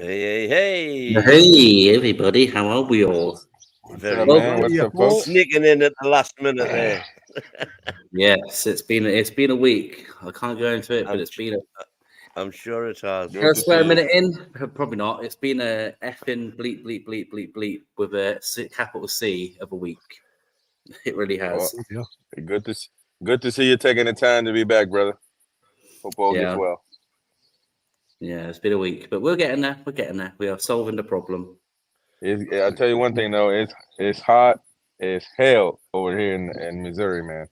Hey, hey, hey. Hey, everybody, how are we all? What's Very up, good. man? What's up, Paul? folks? Sneaking in at the last minute there. Yes, it's been a week. I can't go into it, but I'm, it's been a I'm sure it has. Good can I to swear a see you. minute in. Probably not. It's been a effing bleep bleep bleep bleep bleep with a capital C of a week. It really Well, has. Yeah. good to see you taking the time to be back, brother. Hope all gets Yeah, well. yeah. It's been a week, but we're getting there. We're getting there. We are solving the problem. I'll tell you one thing though, it's hot as hell over here in Missouri, man.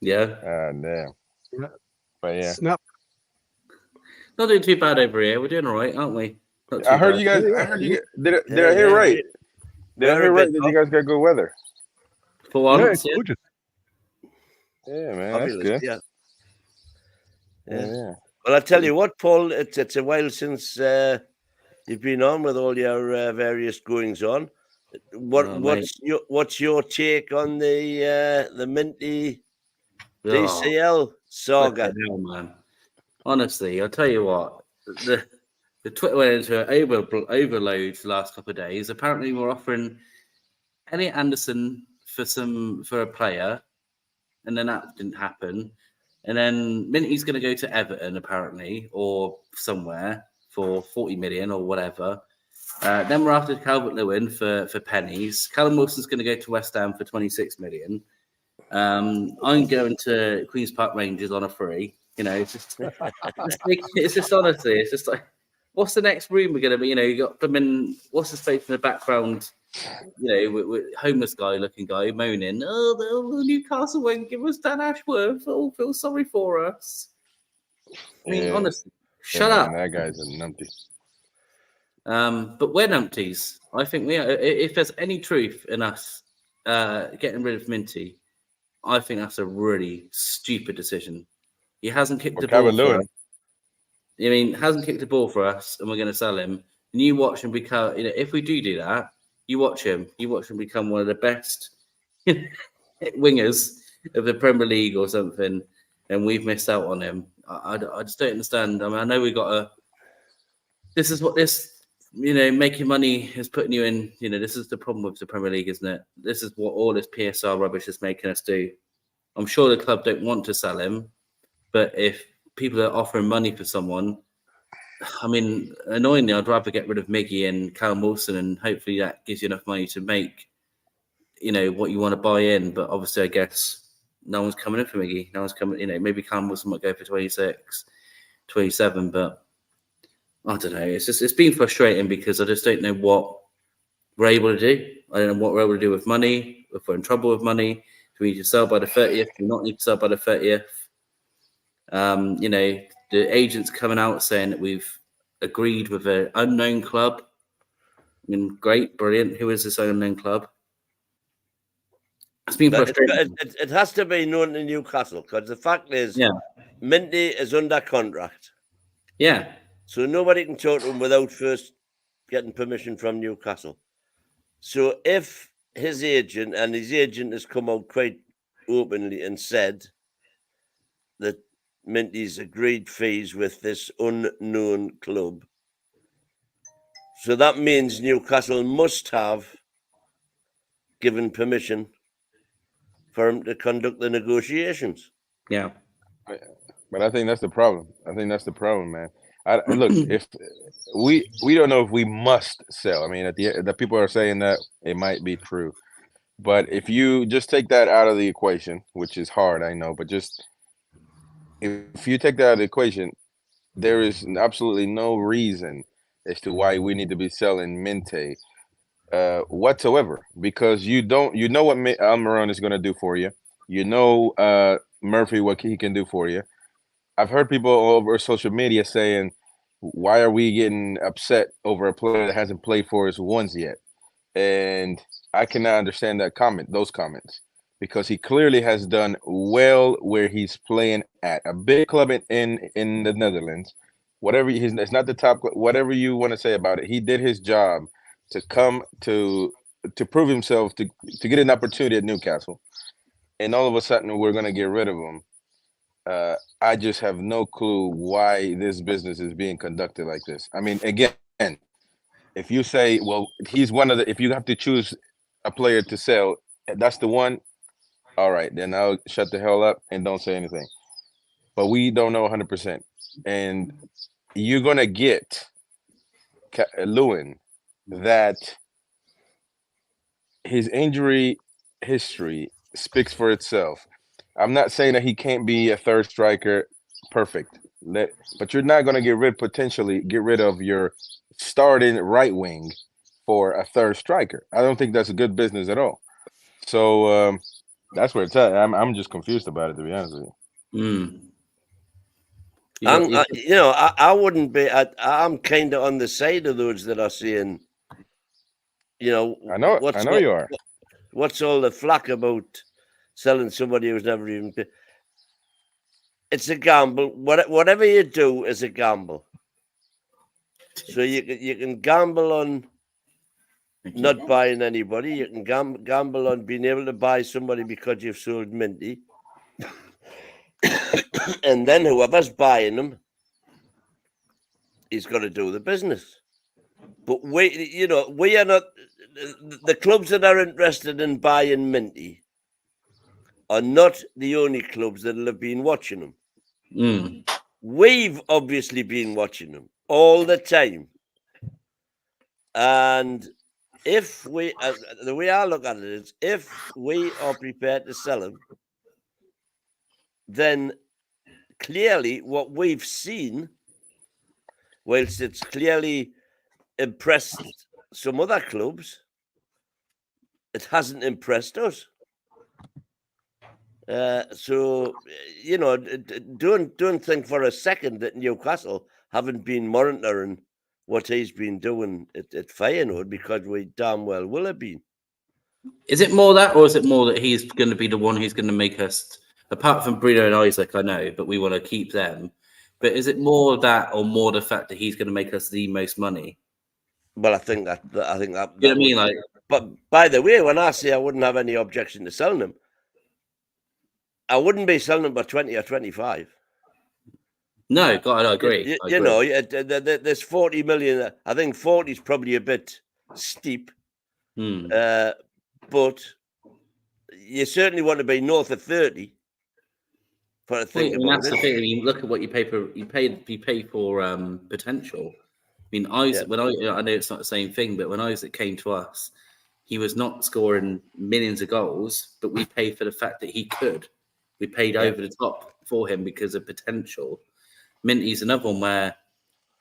Yeah, Damn. Yeah. But yeah, Snap. not doing too bad over here. We're doing all right, aren't we? Not I too heard bad. you guys. Yeah, I heard you. yeah. Did I hear Yeah. right? Did I We're a hear right bit that you guys got good weather? For Yeah, once, it's yeah. gorgeous. Yeah, man, that's fabulous. good. Yeah. Yeah. Well, I tell you what, Paul, it's a while since you've been on with all your various goings on. Oh, mate. What's your take on the Minty Oh, DCL saga? flipping hell, man. Honestly, I'll tell you what. The Twitter went into an overload the last couple of days. Apparently, we're offering Elliot Anderson for a player, and then that didn't happen. And then Minty's going to go to Everton apparently, or somewhere for 40 million or whatever. Then we're after Calvert Lewin for pennies. Callum Wilson's going to go to West Ham for 26 million. I'm going to Queen's Park Rangers on a free. You know, it's just honestly, it's just like, what's the next rumour going to be? You know, you got them in, what's his face in the background? You know, with homeless looking guy moaning, the Newcastle won't give us Dan Ashworth. Oh, feel sorry for us. I mean, Yeah. honestly, Yeah, shut man, up. that guy's a numpty. But we're numpties. I think if there's any truth in us getting rid of Minty, I think that's a really stupid decision. He hasn't kicked Or the ball Calvert for Lewin. us. I mean, hasn't kicked the ball for us, and we're going to sell him. And you watch him become. You know, if we do that, you watch him. You watch him become one of the best wingers of the Premier League or something. And we've missed out on him. I just don't understand. I mean, I know we got a. This is what this. You know, making money is putting you in. You know, this is the problem with the Premier League, isn't it? This is what all this PSR rubbish is making us do. I'm sure the club don't want to sell him, but if people are offering money for someone, I mean, annoyingly, I'd rather get rid of Miggy and Callum Wilson, and hopefully that gives you enough money to make, you know, what you want to buy in. But obviously, I guess no one's coming in for Miggy. No one's coming, you know, maybe Callum Wilson might go for 26, 27, but I don't know. It's been frustrating because I just don't know what we're able to do. I don't know what we're able to do with money. If we're in trouble with money, do we need to sell by the 30th? Do we not need to sell by the 30th? You know, the agent's coming out saying that we've agreed with an unknown club. I mean, great, brilliant. Who is this unknown club? It's been frustrating. It has to be known to Newcastle because the fact is, Yeah. Minty is under contract. Yeah. So nobody can talk to him without first getting permission from Newcastle. So if his agent has come out quite openly and said that Minty's agreed fees with this unknown club, so that means Newcastle must have given permission for him to conduct the negotiations. Yeah. But I think that's the problem. Man. Look, if we don't know if we must sell. I mean, at the people are saying that it might be true, but if you just take that out of the equation, which is hard, I know, but just if you take that out of the equation, there is absolutely no reason as to why we need to be selling Minte whatsoever, because you know what Almiron is going to do for you. You know Murphy, what he can do for you. I've heard people over social media saying, why are we getting upset over a player that hasn't played for us once yet? And I cannot understand those comments, because he clearly has done well where he's playing at a big club in the Netherlands. Whatever it's not the top, whatever you want to say about it, he did his job to come to prove himself to get an opportunity at Newcastle, and all of a sudden we're going to get rid of him. I just have no clue why this business is being conducted like this. I mean, again, if you say, well, he's one of the, if you have to choose a player to sell, that's the one. All right, then I'll shut the hell up and don't say anything. But we don't know 100%, and you're gonna get Lewin that his injury history speaks for itself. I'm not saying that he can't be a third striker, perfect. But you're not gonna potentially get rid of your starting right wing for a third striker. I don't think that's a good business at all. So that's where it's at. I'm just confused about it, to be honest with you. I wouldn't be. I'm kind of on the side of those that are saying, I know you are. What's all the flack about selling somebody who's never even been? It's a gamble. Whatever you do is a gamble. So you can gamble on not buying anybody. You can gamble on being able to buy somebody because you've sold Minty. And then whoever's buying them, he's got to do the business. But we are not, the clubs that are interested in buying Minty are not the only clubs that have been watching them. We've obviously been watching them all the time. And if we, the way I look at it is, if we are prepared to sell him, then clearly what we've seen, whilst it's clearly impressed some other clubs, it hasn't impressed us. So, don't think for a second that Newcastle haven't been monitoring what he's been doing at Feyenoord, because we damn well will have been. Is it more that, or is it more that he's going to be the one who's going to make us, apart from Bruno and Isaac, I know, but we want to keep them. But is it more that, or more the fact that he's going to make us the most money? Well, I think that. You know what I mean? Like, but by the way, when I say I wouldn't have any objection to selling them, I wouldn't be selling them for 20 or 25. No, God, I agree. There's 40 million. I think 40 is probably a bit steep. But you certainly want to be north of 30 for a thing about that's the thing. I mean, look at what you pay for. You pay for potential. I mean, Isaac. When I know it's not the same thing, but when Isaac came to us, he was not scoring millions of goals, but we paid for the fact that he could. We paid over the top for him because of potential. Minty's another one where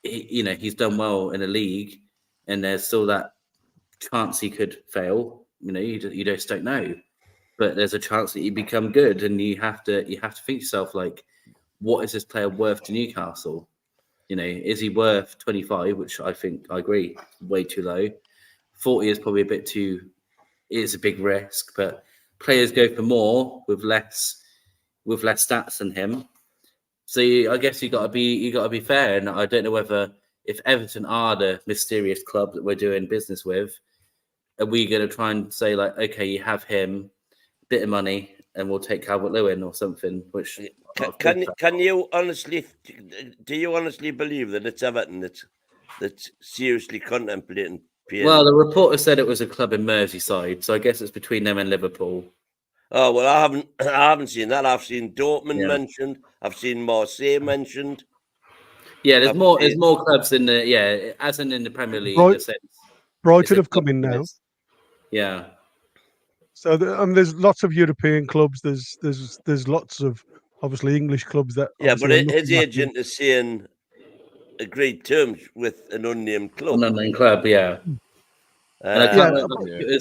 he's done well in the league, and there's still that chance he could fail. You just don't know, but there's a chance that he become good, and you have to think to yourself, like, what is this player worth to Newcastle? Is he worth 25? Which I think, I agree, way too low. 40 is probably a bit too. It's a big risk, but players go for more with less stats than him. So I guess you got to be fair, and I don't know whether, if Everton are the mysterious club that we're doing business with, are we going to try and say, like, okay, you have him, bit of money, and we'll take Calvert-Lewin or something? Which can you honestly, do you honestly believe that it's Everton that's seriously contemplating paying? Well, the reporter said it was a club in Merseyside, so I guess it's between them and Liverpool. Oh well, I haven't seen that. I've seen Dortmund mentioned. I've seen Marseille mentioned. Yeah, there's more clubs in the as in the Premier League. Brighton have come in now. Yeah. So there's lots of European clubs. There's lots of obviously English clubs that. Yeah, but his agent is saying agreed terms with an unnamed club. An unnamed club, yeah. And I can't remember.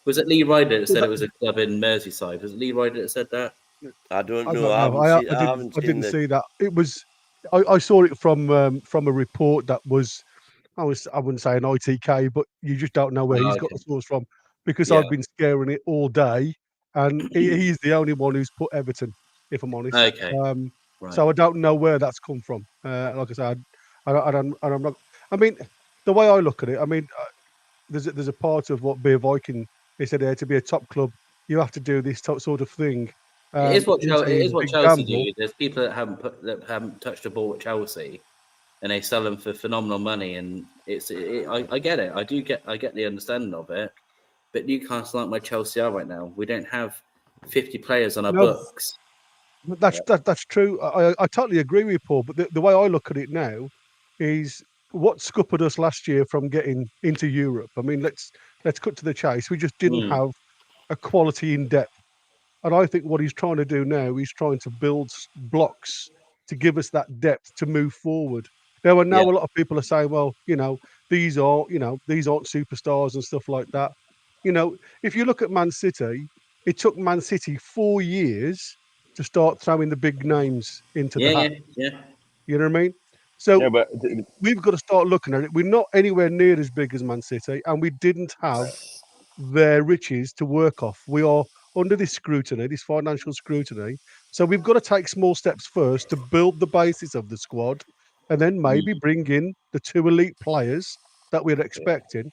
Was it Lee Ryder that said it was a club in Merseyside? Was it Lee Ryder that said that? I don't know. I didn't see that. It was. I saw it from a report that was. I wouldn't say an ITK, but you just don't know where he's got the source from, because I've been scaring it all day, and he's the only one who's put Everton, if I'm honest. Okay. Right. So I don't know where that's come from. Like I said, I'm not. I mean, the way I look at it, I mean, there's a part of what Beer Viking, they said, to be a top club, you have to do this sort of thing. It is what Chelsea do. There's people that haven't touched a ball at Chelsea, and they sell them for phenomenal money. And I get it. I get the understanding of it. But Newcastle aren't where Chelsea are right now. We don't have 50 players on our books. That's true. I totally agree with you, Paul. But the way I look at it now is what scuppered us last year from getting into Europe. I mean, let's cut to the chase. We just didn't have a quality in depth. And I think what he's trying to do now, he's trying to build blocks to give us that depth to move forward. Now, I know a lot of people are saying, well, these aren't superstars and stuff like that. If you look at Man City, it took Man City 4 years to start throwing the big names into the hat. Yeah. You know what I mean? So but we've got to start looking at it. We're not anywhere near as big as Man City, and we didn't have their riches to work off. We are under this scrutiny, this financial scrutiny. So we've got to take small steps first to build the basis of the squad, and then maybe bring in the 2 elite players that we're expecting.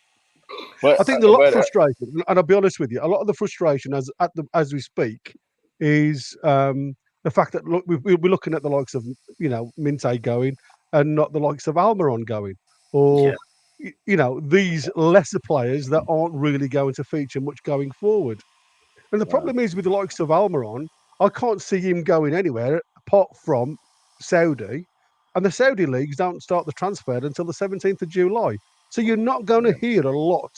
But I think a lot of frustration, and I'll be honest with you, a lot of the frustration as we speak is the fact that look, we're looking at the likes of Minte going and not the likes of Almiron going, or these lesser players that aren't really going to feature much going forward. And the problem is with the likes of Almiron, I can't see him going anywhere apart from Saudi, and the Saudi leagues don't start the transfer until the 17th of July. So you're not going to hear a lot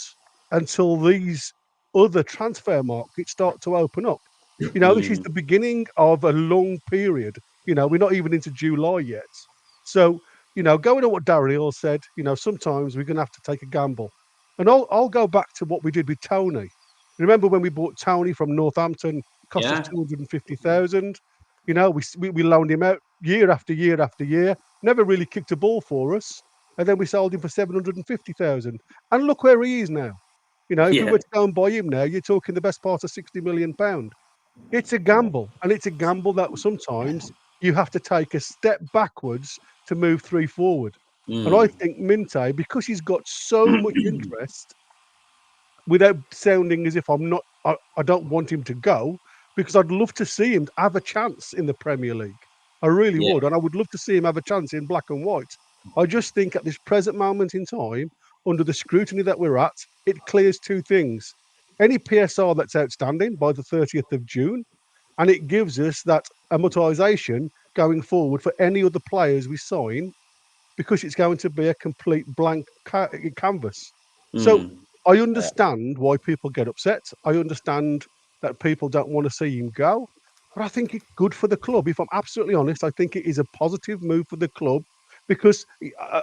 until these other transfer markets start to open up. This is the beginning of a long period. We're not even into July yet. So, going on what Darren Hill said, sometimes we're going to have to take a gamble. And I'll go back to what we did with Tony. Remember when we bought Tony from Northampton, cost us 250,000. We loaned him out year after year after year, never really kicked a ball for us. And then we sold him for 750,000. And look where he is now. If we were to go and buy him now, you're talking the best part of £60 million. It's a gamble. And it's a gamble that sometimes you have to take a step backwards to move 3 forward. And I think Minte, because he's got so much interest, without sounding as if I don't want him to go, because I'd love to see him have a chance in the Premier League. I really would. And I would love to see him have a chance in black and white. I just think at this present moment in time, under the scrutiny that we're at, it clears 2 things. Any PSR that's outstanding by the 30th of June, and it gives us that amortization going forward for any other players we sign, because it's going to be a complete blank canvas. So I understand why people get upset. I understand that people don't want to see him go, but I think it's good for the club. If I'm absolutely honest, I think it is a positive move for the club because,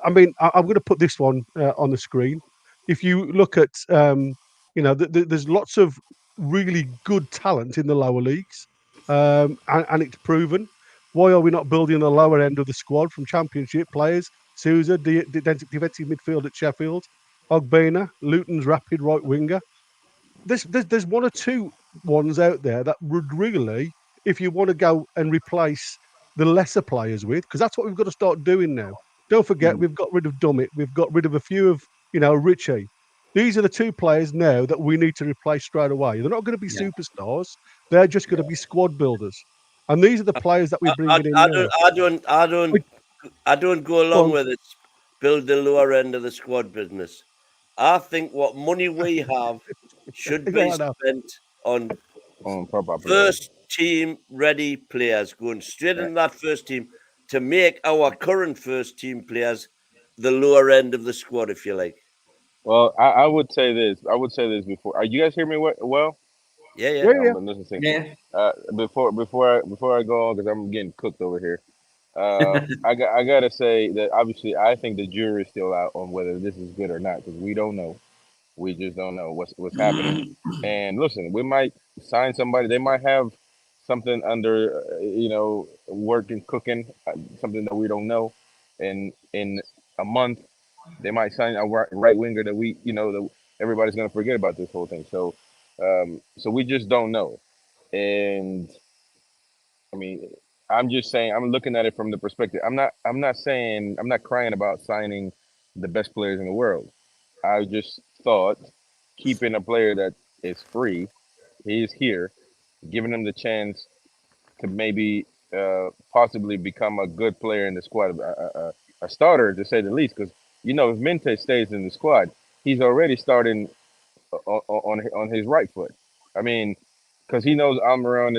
I mean, I'm going to put this one on the screen. If you look at, there's lots of really good talent in the lower leagues, and it's proven. Why are we not building the lower end of the squad from Championship players? Souza, defensive midfield at Sheffield. Ogbena, Luton's rapid right winger. There's 1 or 2 ones out there that would really, if you want to go and replace the lesser players with, because that's what we've got to start doing now. Don't forget, we've got rid of Dummett. We've got rid of a few of, Richie. These are the 2 players now that we need to replace straight away. They're not going to be superstars. They're just going to be squad builders. And these are the players that we're bringing in now. I don't go along with it. Build the lower end of the squad business. I think what money we have should be spent on first team ready players, going straight into that first team to make our current first team players the lower end of the squad, if you like. Well, I would say this. I would say this before. Are you guys hear me well? Yeah. Before I go on, because I'm getting cooked over here. I gotta say that obviously I think the jury is still out on whether this is good or not because we don't know. We just don't know what's happening. And listen, we might sign somebody. They might have something under, working, cooking, something that we don't know. And in a month, they might sign a right winger that that everybody's gonna forget about this whole thing. So, so we just don't know. And I mean, I'm just saying, I'm looking at it from the perspective. I'm not saying, I'm not crying about signing the best players in the world. I just thought keeping a player that is free, he's here, giving him the chance to maybe possibly become a good player in the squad, a a starter to say the least. Because if Mente stays in the squad, he's already starting on his right foot. I mean, because he knows Almiron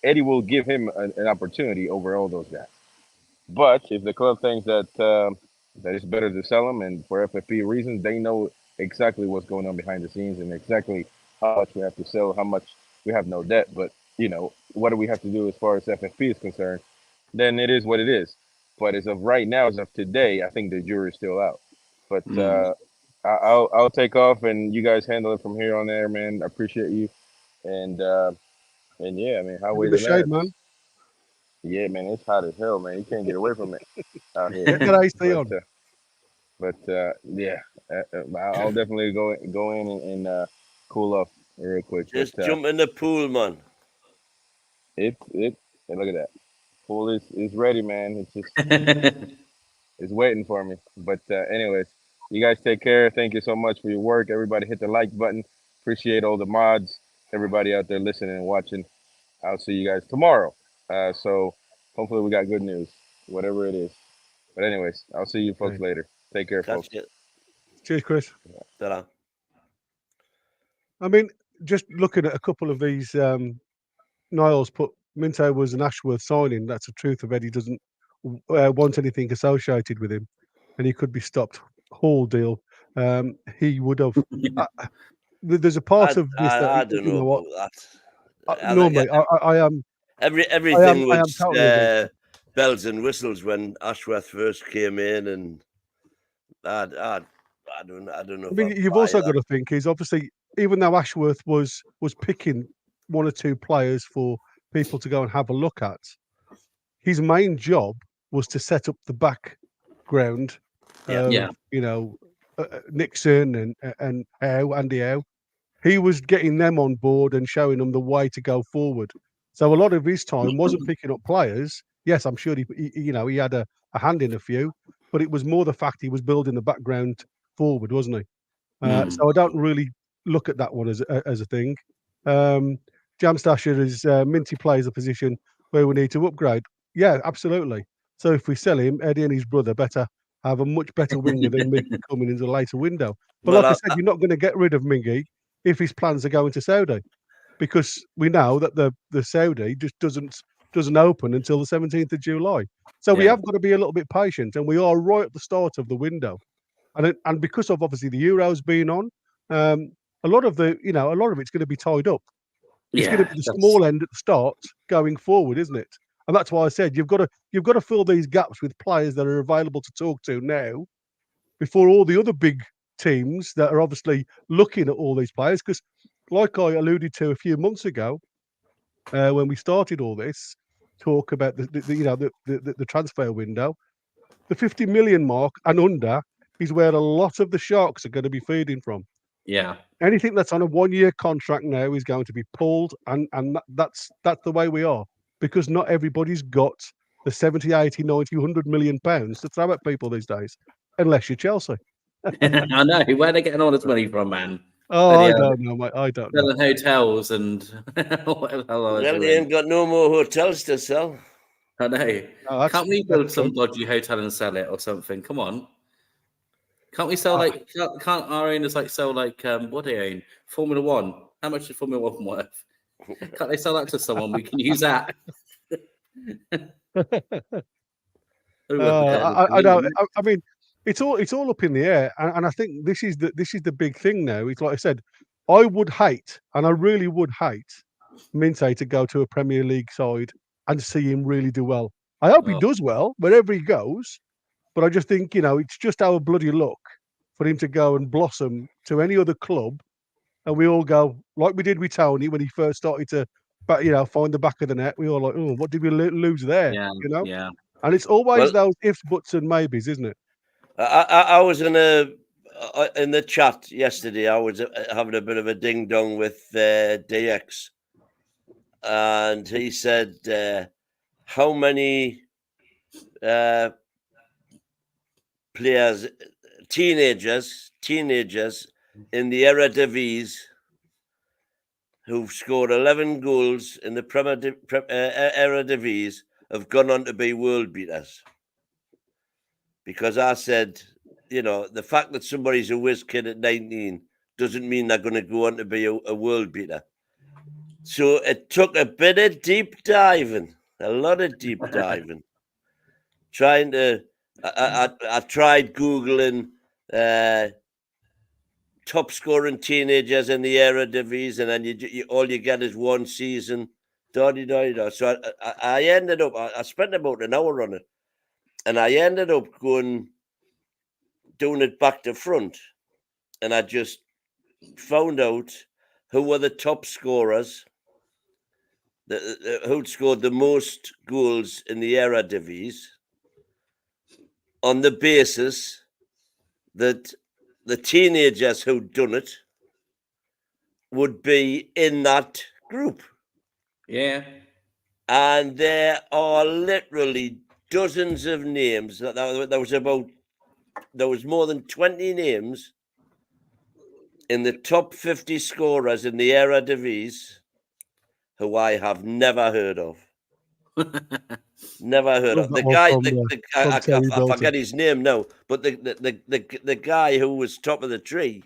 Eddie will give him an opportunity over all those guys. But if the club thinks that it's better to sell him, and for FFP reasons, they know exactly what's going on behind the scenes and exactly how much we have to sell, how much we have no debt. But what do we have to do as far as FFP is concerned? Then it is what it is. But as of right now, as of today, I think the jury's still out. But I'll take off, and you guys handle it from here on there, man. I appreciate you, and yeah, I mean, how Give the a shade, lads? man. Yeah, man, it's hot as hell, man. You can't get away from it out here. Get that AC on. Yeah, I'll definitely go in and cool off real quick. Just jump in the pool, man. Hey, look at that. Pool is ready, man. It's just it's waiting for me. But anyways, you guys take care. Thank you so much for your work. Everybody hit the like button. Appreciate all the mods. Everybody out there listening and watching. I'll see you guys tomorrow. So hopefully we got good news, whatever it is. But anyways, I'll see you folks later. Take care, folks. Cheers, Chris. Ta-ra. I mean, just looking at a couple of these, Niles put Minto was an Ashworth signing. That's the truth of Eddie doesn't want anything associated with him, and he could be stopped. Hall deal. He would have. There's a part of this that I don't know about that. Normally, I am. Everything I am was totally bells and whistles when Ashworth first came in, and I don't know. I mean, you've also got to think is obviously even though Ashworth was picking one or two players for people to go and have a look at, his main job was to set up the background. Nixon and Andy Howe. He was getting them on board and showing them the way to go forward. So a lot of his time wasn't picking up players. Yes, I'm sure he had a hand in a few, but it was more the fact he was building the background forward, wasn't he? So I don't really look at that one as a thing. Jamstasher is Minty plays a position where we need to upgrade. Yeah, absolutely. So if we sell him, Eddie and his brother better have a much better winger than Miggy coming into the later window. But like I said, you're not going to get rid of Miggy if his plans are going to Saudi, because we know that the Saudi just doesn't open until the 17th of July. So we have got to be a little bit patient, and we are right at the start of the window. And because of obviously the Euros being on, a lot of it's going to be tied up. It's going to be the small end at the start going forward, isn't it? And that's why I said you've got to fill these gaps with players that are available to talk to now, before all the other big teams that are obviously looking at all these players. Because, like I alluded to a few months ago, when we started all this talk about the transfer window, the 50 million mark and under is where a lot of the Sharks are going to be feeding from. Yeah. Anything that's on a 1-year contract now is going to be pulled, and that's the way we are, because not everybody's got the 70, 80, 90, 100 million pounds to throw at people these days, unless you're Chelsea. I know. Where are they getting all this money from, man? Oh, I don't know, mate. I don't know. Selling hotels and whatever the hell well, they ain't got no more hotels to sell. I know. No, can't we build some dodgy hotel and sell it or something? Come on. Can't we sell can't our owners sell what do they own? Formula One. How much is Formula One worth? Can't they sell that to someone? We can use that. I know. I mean, it's all up in the air, and I think this is the big thing now. It's like I said, I would hate, and I really would hate, Minte to go to a Premier League side and see him really do well. I hope he does well wherever he goes, but I just think it's just our bloody luck for him to go and blossom to any other club, and we all go like we did with Tony when he first started to, find the back of the net. We all like, oh, what did we lose there? Yeah. And it's always those ifs, buts, and maybes, isn't it? I was in the chat yesterday. I was having a bit of a ding dong with DX, and he said, "How many players, teenagers in the Eredivisie who've scored 11 goals in the Eredivisie have gone on to be world beaters?" because I said, you know, the fact that somebody's a whiz kid at 19 doesn't mean they're going to go on to be a world beater. So it took a bit of deep diving, a lot of deep diving, trying to. I tried Googling top scoring teenagers in the Eredivisie, and then you all you get is one season. So I ended up. I spent about an hour on it, and I ended up doing it back to front, and I just found out who were the top scorers, who'd scored the most goals in the Eredivisie, on the basis that the teenagers who'd done it would be in that group. Yeah. And there are literally dozens of names. There was more than 20 names in the top 50 scorers in the Eredivisie who I have never heard of. Never heard of. The guy, I forget his name now, but the guy who was top of the tree,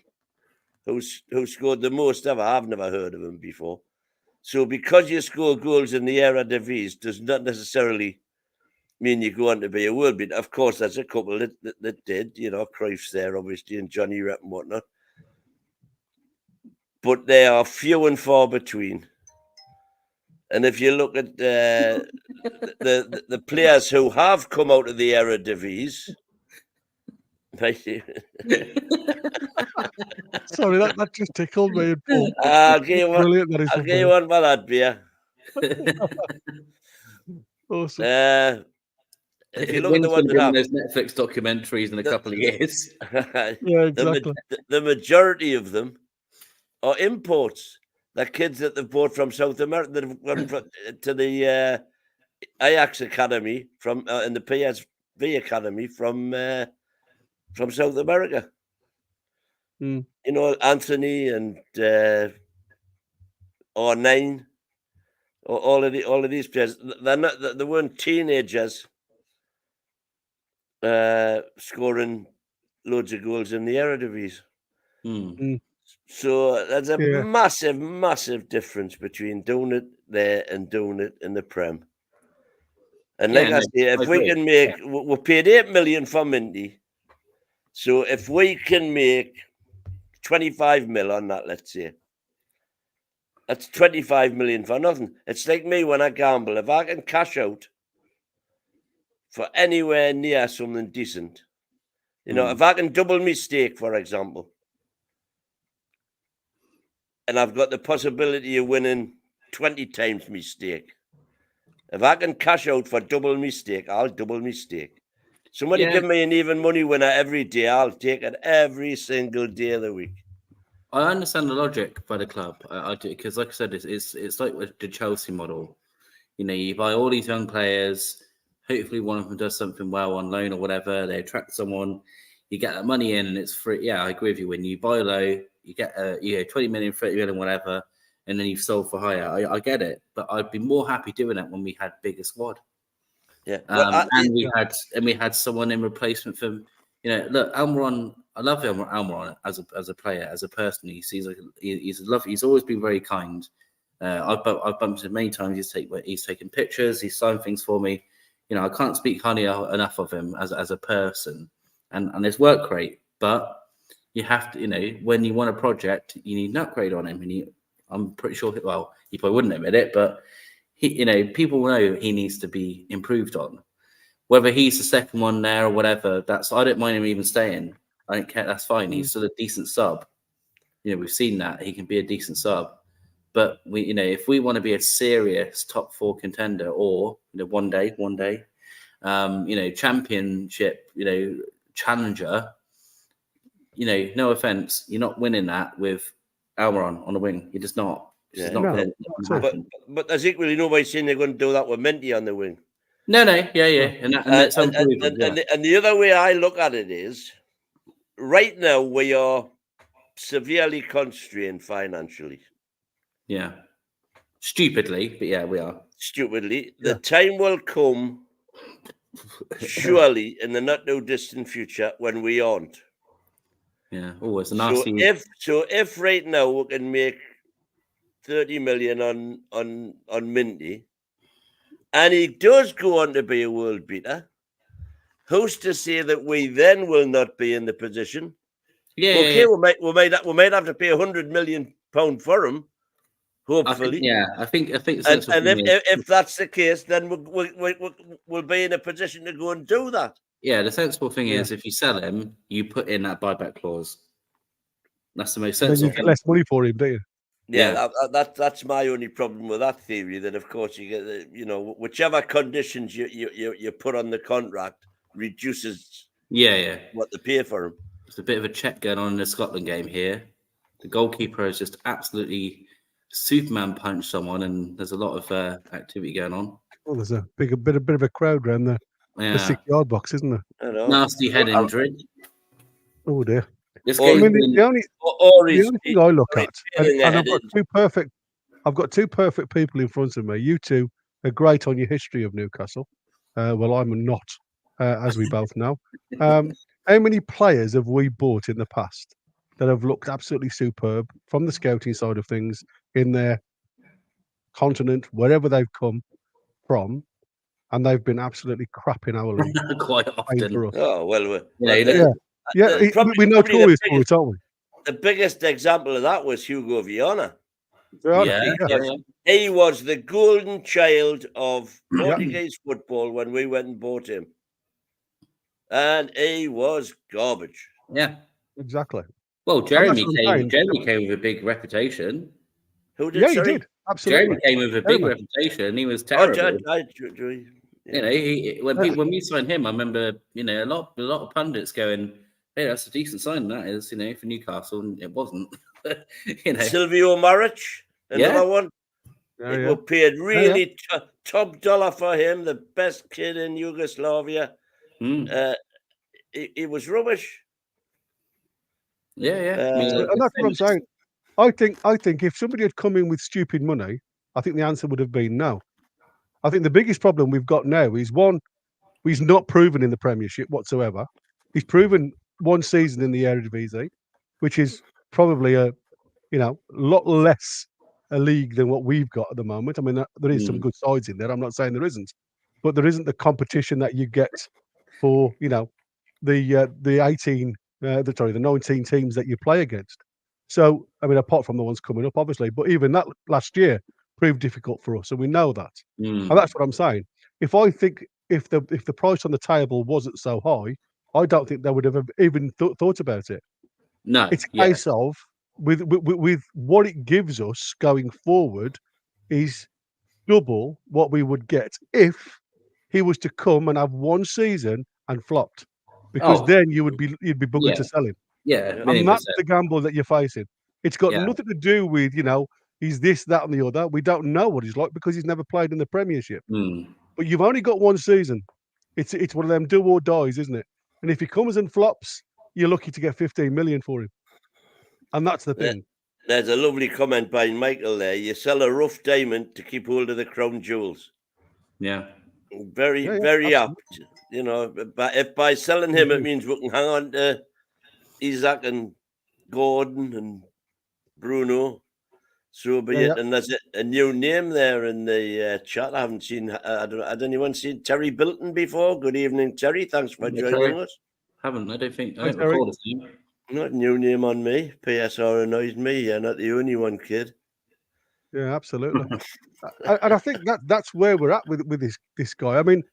who scored the most ever, I've never heard of him before. So because you score goals in the Eredivisie does not necessarily mean you go on to be a world beater. Of course, there's a couple that did, you know, Cruyff's there, obviously, and Johnny Rep and whatnot. But they are few and far between. And if you look at the players who have come out of the Eredivisie, sorry, that just tickled me. I'll give you one for that, beer. Awesome. If you look at the ones that have those Netflix documentaries in a couple of years, yeah, exactly. The majority of them are imports. They're kids that they've bought from South America that have gone to the Ajax Academy and the PSV Academy from South America. Mm. You know, Anthony and R9, all of these players. They weren't teenagers scoring loads of goals in the Eredivisie. So there's a massive, massive difference between doing it there and doing it in the Prem. And like I say, if we can make, we're paid 8 million for Minty. So if we can make 25 mil on that, let's say, that's 25 million for nothing. It's like me when I gamble. If I can cash out for anywhere near something decent, you know, if I can double my stake, for example, and I've got the possibility of winning 20 times my stake, if I can cash out for double my stake, I'll double my stake. Somebody give me an even money winner every day, I'll take it every single day of the week. I understand the logic by the club. I do, because like I said, it's like the Chelsea model. You know, you buy all these young players. Hopefully, one of them does something well on loan or whatever. They attract someone. You get that money in, and it's free. Yeah, I agree with you. When you buy low, you get 20 million, 30 million, whatever, and then you've sold for higher. I get it, but I'd be more happy doing it when we had bigger squad. Yeah, and we had someone in replacement for, you know, look, Almiron. I love Almiron as a player, as a person. He's lovely. He's always been very kind. I've bumped into him many times. He's taken pictures. He's signed things for me. You know, I can't speak highly enough of him as a person, and his work rate. But you have to, you know, when you want a project, you need an upgrade on him. And I'm pretty sure, well, he probably wouldn't admit it, but people know he needs to be improved on. Whether he's the second one there or whatever, I don't mind him even staying. I don't care. That's fine. He's still a decent sub. You know, we've seen that he can be a decent sub. But if we want to be a serious top 4 contender, or one day, championship, challenger, no offense, you're not winning that with Almiron on the wing. You're just not. It's just not going to happen. But there's equally nobody saying they're going to do that with Minty on the wing. No, yeah, and the other way I look at it is, right now we are severely constrained financially. Yeah, stupidly, but yeah, we are stupidly. The time will come surely in the not too distant future when we aren't. Yeah. Oh, it's a So nasty. if right now we can make 30 million on Minty, and he does go on to be a world beater, who's to say that we then will not be in the position? Yeah. Okay, yeah. we might have to pay £100 million for him, hopefully. I think And if if that's the case, then we'll be in a position to go and do that. yeah, the sensible thing is if you sell him, you put in that buyback clause. That's the most sensible. Then you get less money for him, don't you? Yeah, that's my only problem with that theory. That of course you get, whichever conditions you put on the contract reduces what they pay for him. There's a bit of a check going on in the Scotland game here. The goalkeeper has just absolutely Superman punched someone, and there's a lot of activity going on. Well, there's a bit of a crowd around the 6-yard box, isn't there? I know. Nasty head injury. Oh dear. This I mean, game, the only thing I look at, and I've got two perfect people in front of me. You two are great on your history of Newcastle. Well, I'm not, as we both know. How many players have we bought in the past that have looked absolutely superb from the scouting side of things in their continent, wherever they've come from, and they've been absolutely crap in our league? quite often. Oh well, we know Tories for it, aren't we? The biggest example of that was Hugo Viana. Yeah. He was the golden child of Portuguese football when we went and bought him. And he was garbage. Yeah. Exactly. Well, Jeremy came with a big reputation. Who did? Yeah, he did. Absolutely. Jeremy came with a big reputation. He was terrible. When we signed him, I remember, a lot of pundits going, "Hey, that's a decent sign, that is, for Newcastle," and it wasn't. Silvio Maric, another one. It was paid really top dollar for him, the best kid in Yugoslavia. He was rubbish. Yeah. And that's what I'm saying. I think if somebody had come in with stupid money, I think the answer would have been no. I think the biggest problem we've got now is one, he's not proven in the Premiership whatsoever. He's proven one season in the Eredivisie, which is probably a lot less a league than what we've got at the moment. I mean, there is some good sides in there. I'm not saying there isn't, but there isn't the competition that you get for the 19 teams that you play against. So, I mean, apart from the ones coming up, obviously, but even that last year proved difficult for us, and we know that. And that's what I'm saying. If the price on the table wasn't so high, I don't think they would have even thought about it. No, it's a case of with what it gives us going forward is double what we would get if he was to come and have one season and flopped, because then you'd be buggered to sell him. Yeah, and that's the gamble that you're facing. It's got nothing to do with he's this, that, and the other. We don't know what he's like because he's never played in the Premiership. But you've only got one season. It's one of them do or dies, isn't it? And if he comes and flops, you're lucky to get 15 million for him. And that's the thing. There's a lovely comment by Michael there. You sell a rough diamond to keep hold of the crown jewels. Yeah. Very apt. But if by selling him it means we can hang on to Isaac and Gordon and Bruno, so be it. And there's a new name there in the chat. I haven't seen. Had anyone seen Terry Bilton before? Good evening, Terry. Thanks for joining us. I don't recall his name. Not a new name on me. PSR annoys me. You're not the only one, kid. Yeah, absolutely. And I think that's where we're at with this guy. I mean,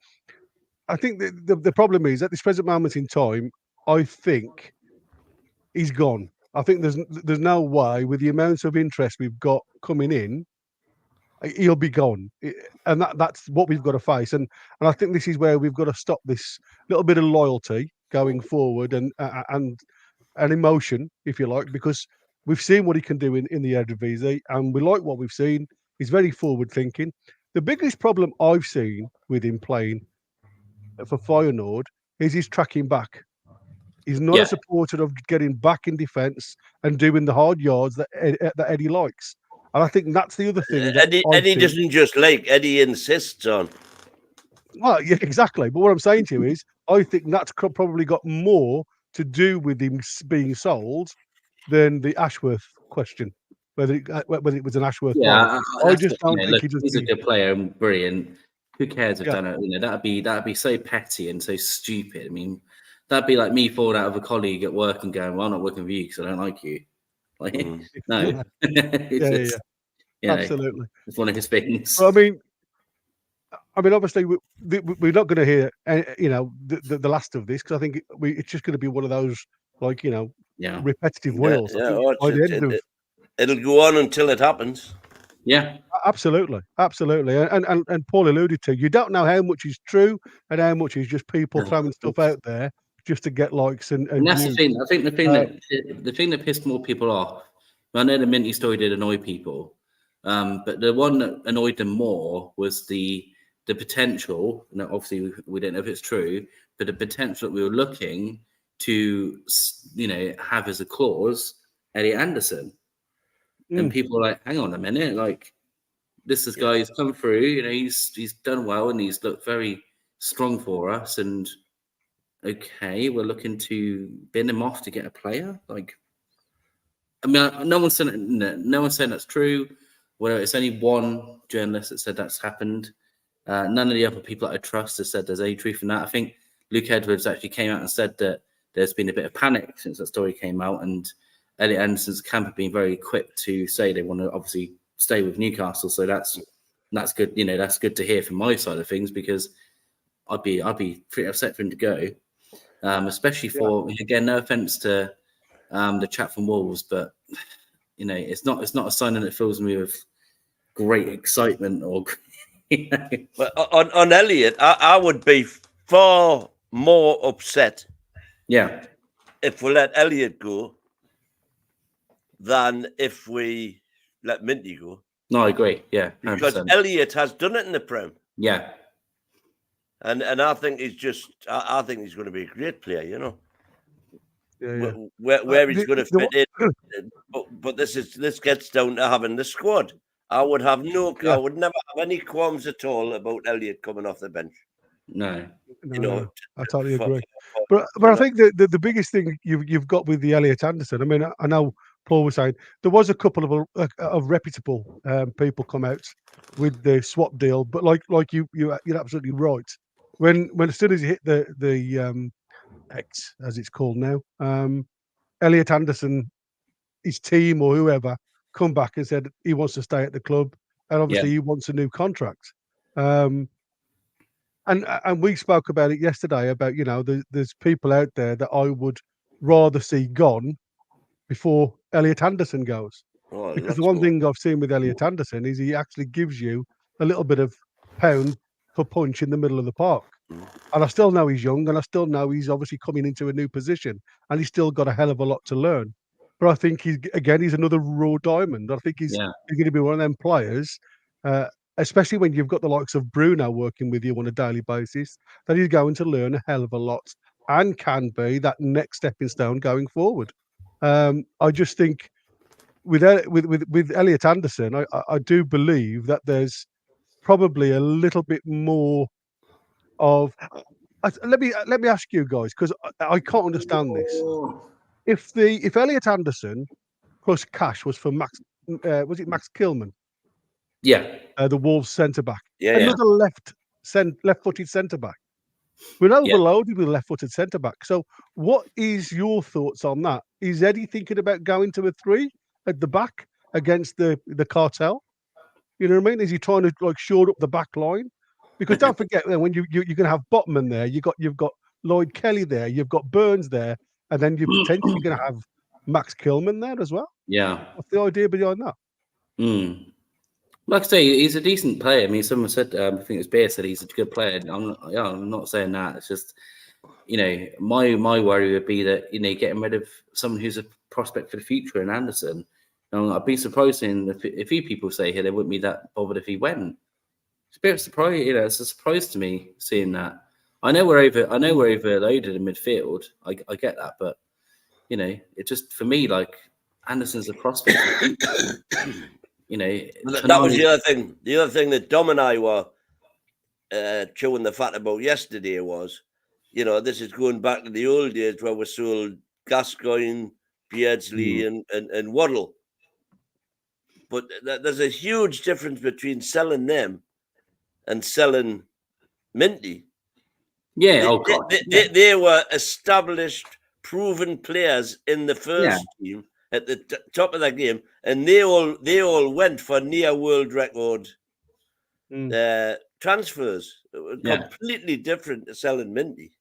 I think the problem is at this present moment in time, I think he's gone. I think there's no way, with the amount of interest we've got coming in, he'll be gone. And that's what we've got to face. And I think this is where we've got to stop this little bit of loyalty going forward and emotion, if you like, because we've seen what he can do in the Eredivisie, and we like what we've seen. He's very forward thinking. The biggest problem I've seen with him playing for Feyenoord is his tracking back. He's not a supporter of getting back in defence and doing the hard yards that Eddie likes. And I think that's the other thing. Eddie doesn't just like, Eddie insists on. Well, yeah, exactly. But what I'm saying to you is, I think that's probably got more to do with him being sold than the Ashworth question, whether it was an Ashworth buy. I just don't think look, he just. he's a good player and brilliant. Who cares if Yeah. done it? You know, that'd be so petty and so stupid. I mean, that'd be like me falling out of a colleague at work and going, "Well, I'm not working with you because I don't like you." Like, no, Yeah. Absolutely. It's one of his things. Well, I mean, obviously, we're not going to hear, the last of this, because I think it's just going to be one of those, like, repetitive wails. It'll go on until it happens. Yeah, absolutely. And Paul alluded to, you don't know how much is true and how much is just people throwing stuff out there just to get likes and that's views. the thing. I think the thing that pissed more people off. I know the Minty story did annoy people, but the one that annoyed them more was the potential. Now, obviously, we don't know if it's true, but the potential that we were looking to, have as a clause Elliot Anderson, and people were like, "Hang on a minute, like this guy has come through. He's done well and he's looked very strong for us, and okay, we're looking to bin him off to get a player." Like, I mean, no one's saying that's true. Well, it's only one journalist that said that's happened. None of the other people that I trust have said there's any truth in that. I think Luke Edwards actually came out and said that there's been a bit of panic since that story came out, and Elliot Anderson's camp have been very quick to say they want to obviously stay with Newcastle. So that's good. That's good to hear from my side of things, because I'd be pretty upset for him to go, especially for, again, no offense to the chap from Wolves, but it's not a signing that fills me with great excitement or. But on Elliot, I would be far more upset. Yeah. If we let Elliot go, than if we let Minty go. No, I agree. Yeah, 100%. Because Elliot has done it in the Prem. Yeah. And I think he's I think he's going to be a great player. Yeah. Where he's going to fit in. But this gets down to having the squad. I would have I would never have any qualms at all about Elliot coming off the bench. No. I totally agree. But I think the biggest thing you've got with the Elliot Anderson, I mean, I know Paul was saying there was a couple of reputable people come out with the swap deal, but like you're absolutely right. When as soon as you hit the X, as it's called now, Elliot Anderson, his team or whoever, come back and said he wants to stay at the club, and obviously he wants a new contract. And we spoke about it yesterday about, there's people out there that I would rather see gone before Elliot Anderson goes. Because the one thing I've seen with Elliot Anderson is he actually gives you a little bit of pound for punch in the middle of the park. And I still know he's young, and I still know he's obviously coming into a new position, and he's still got a hell of a lot to learn. But I think he's another raw diamond. I think he's going to be one of them players, especially when you've got the likes of Bruno working with you on a daily basis, that he's going to learn a hell of a lot and can be that next stepping stone going forward. I just think with Elliot Anderson, I do believe that there's probably a little bit more of. Let me ask you guys, because I can't understand this. If Elliot Anderson plus cash was for Max, was it Max Kilman? Yeah, the Wolves centre back. Yeah, another left-footed centre back. We're overloaded with left-footed centre back. So, what is your thoughts on that? Is Eddie thinking about going to a 3 at the back against the cartel? You know what I mean? Is he trying to shore up the back line? Because don't forget, when you're going to have Botman there, you've got Lloyd Kelly there, you've got Burns there, and then you're potentially going to have Max Kilman there as well. Yeah. What's the idea behind that? Like I say, he's a decent player. I mean, someone said, I think it was Bear said he's a good player. I'm not saying that. It's just, my worry would be that, getting rid of someone who's a prospect for the future in Anderson. I'd be surprised in a few people say here they wouldn't be that bothered if he went. It's a bit of a surprise, it's a surprise to me seeing that. I know we're overloaded in midfield. I get that, but it just, for me, like, Anderson's a prospect. That was the other thing. The other thing that Dom and I were chewing the fat about yesterday was, you know, this is going back to the old days where we sold Gascoigne, Beardsley, and Waddle. But there's a huge difference between selling them and selling Minty. Yeah, they were established, proven players in the first team at the top of their game, and they all went for near world record transfers. Completely different to selling Minty.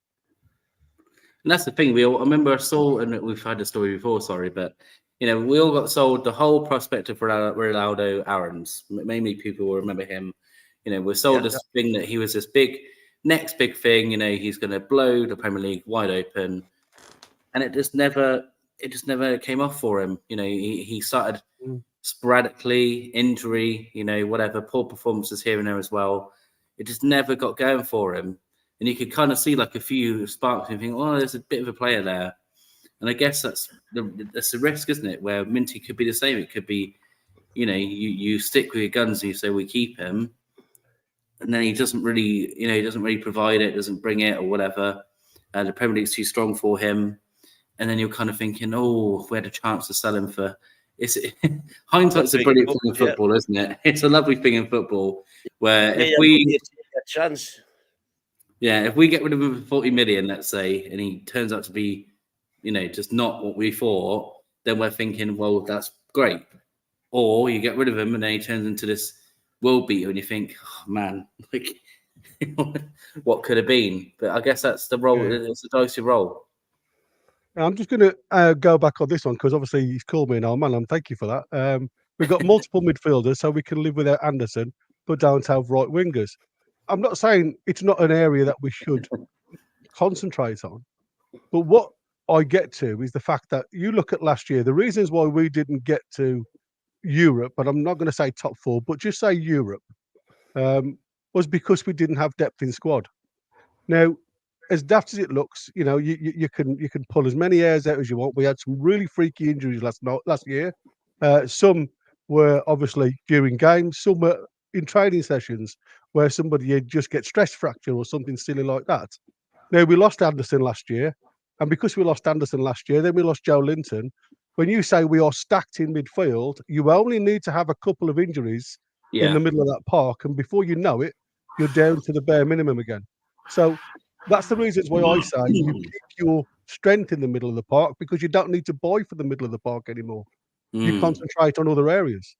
And that's the thing. I remember I saw, and we've had the story before. Sorry, but you know, we all got sold the whole prospect of Ronaldo Aarons. Mainly people will remember him. You know, we're sold this thing that he was this next big thing. You know, he's going to blow the Premier League wide open, and it just never came off for him. You know, he started sporadically, injury, you know, whatever, poor performances here and there as well. It just never got going for him. And you could kind of see like a few sparks and think, oh, there's a bit of a player there. And I guess that's the risk, isn't it? Where Minty could be the same. It could be, you know, you stick with your guns and you say we keep him, and then he doesn't really provide it, doesn't bring it or whatever. The Premier League's too strong for him. And then you're kind of thinking, oh, if we had a chance to sell him for... hindsight's a brilliant thing in football, isn't it? It's a lovely thing in football where if we get a chance. Yeah, if we get rid of him for 40 million, let's say, and he turns out to be, you know, just not what we thought, then we're thinking, well, that's great. Or you get rid of him and then he turns into this world beater and you think, oh, man, like, what could have been? But I guess that's the role. Yeah. It's a dicey role. I'm just going to go back on this one because obviously he's called me an old man, and thank you for that. We've got multiple midfielders, so we can live without Anderson, but don't have right wingers. I'm not saying it's not an area that we should concentrate on, but what I get to is the fact that you look at last year, the reasons why we didn't get to Europe, but I'm not going to say top four, but just say Europe, was because we didn't have depth in squad. Now, as daft as it looks, you know, you can pull as many airs out as you want. We had some really freaky injuries last year. Some were obviously during games, some were in training sessions where somebody would just get stress fracture or something silly like that. Now, we lost Anderson last year, and because we lost Anderson last year, then we lost Joe Linton. When you say we are stacked in midfield, you only need to have a couple of injuries in the middle of that park, and before you know it, you're down to the bare minimum again. So that's the reasons why I say you keep your strength in the middle of the park, because you don't need to buy for the middle of the park anymore. You concentrate on other areas.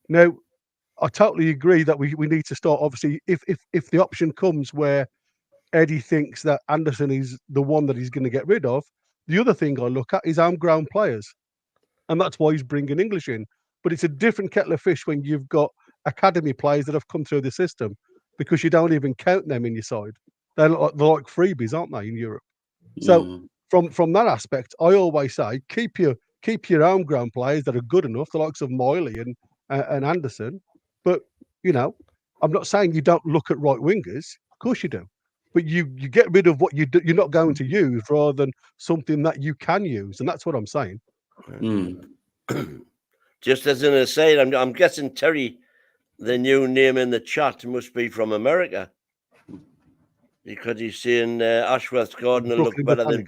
Now, I totally agree that we need to start, obviously, if the option comes where Eddie thinks that Anderson is the one that he's going to get rid of, the other thing I look at is homegrown players. And that's why he's bringing English in. But it's a different kettle of fish when you've got academy players that have come through the system, because you don't even count them in your side. They're like freebies, aren't they, in Europe? So from that aspect, I always say keep your homegrown players that are good enough, the likes of Miley and Anderson. But you know, I'm not saying you don't look at right wingers. Of course you do, but you get rid of what you're not going to use rather than something that you can use, and that's what I'm saying. Just as an aside, I'm guessing Terry, the new name in the chat, must be from America. Because he's saying Ashworth Garden will look better than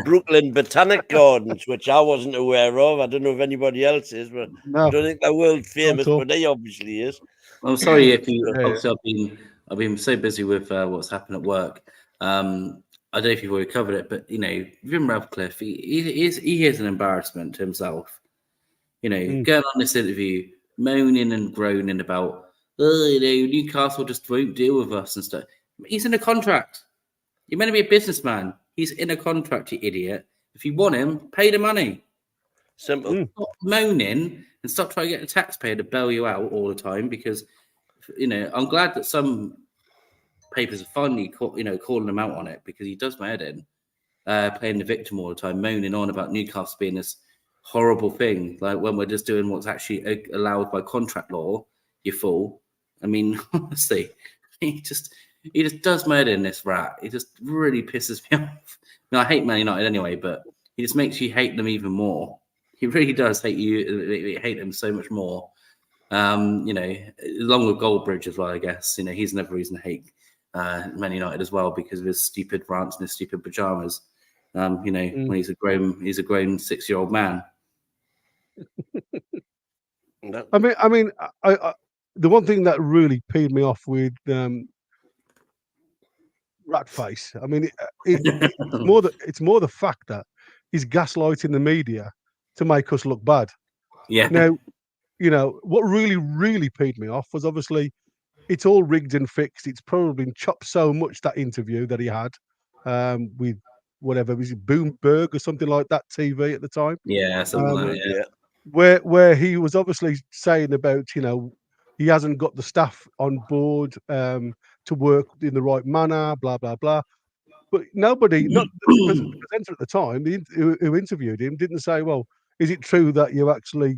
Brooklyn Botanic Gardens, which I wasn't aware of. I don't know if anybody else is, but I don't think they're world famous, but he obviously is. I'm sorry if you. Obviously, I've been so busy with what's happened at work. I don't know if you've already covered it, but you know, Vim Radcliffe, he is an embarrassment to himself. You know, going on this interview, moaning and groaning about, oh, you know, Newcastle just won't deal with us and stuff. He's in a contract. You're meant to be a businessman. He's in a contract, you idiot. If you want him, pay the money. Simple. Stop moaning and stop trying to get the taxpayer to bail you out all the time, because, you know, I'm glad that some papers are finally, calling him out on it, because he does my head in, playing the victim all the time, moaning on about Newcastle being this horrible thing, like when we're just doing what's actually allowed by contract law. You fool. I mean, honestly, he just does murder in this rat. It just really pisses me off. I mean, I hate Man United anyway, but he just makes you hate them even more. He really does hate them so much more. You know, along with Goldbridge as well, I guess. You know, he's another reason to hate Man United as well because of his stupid rants and his stupid pajamas. You know, when he's a grown 6-year-old man. I mean, the one thing that really peed me off with Ratface. I mean, it's more the fact that he's gaslighting the media to make us look bad. Yeah. Now, you know what really peed me off was obviously it's all rigged and fixed. It's probably been chopped so much, that interview that he had with whatever was it, Bloomberg or something like that TV at the time. Yeah, something like that. Yeah. Where he was obviously saying about, you know, he hasn't got the staff on board to work in the right manner, blah blah blah. But nobody, not the presenter at the time, who interviewed him, didn't say, "Well, is it true that you actually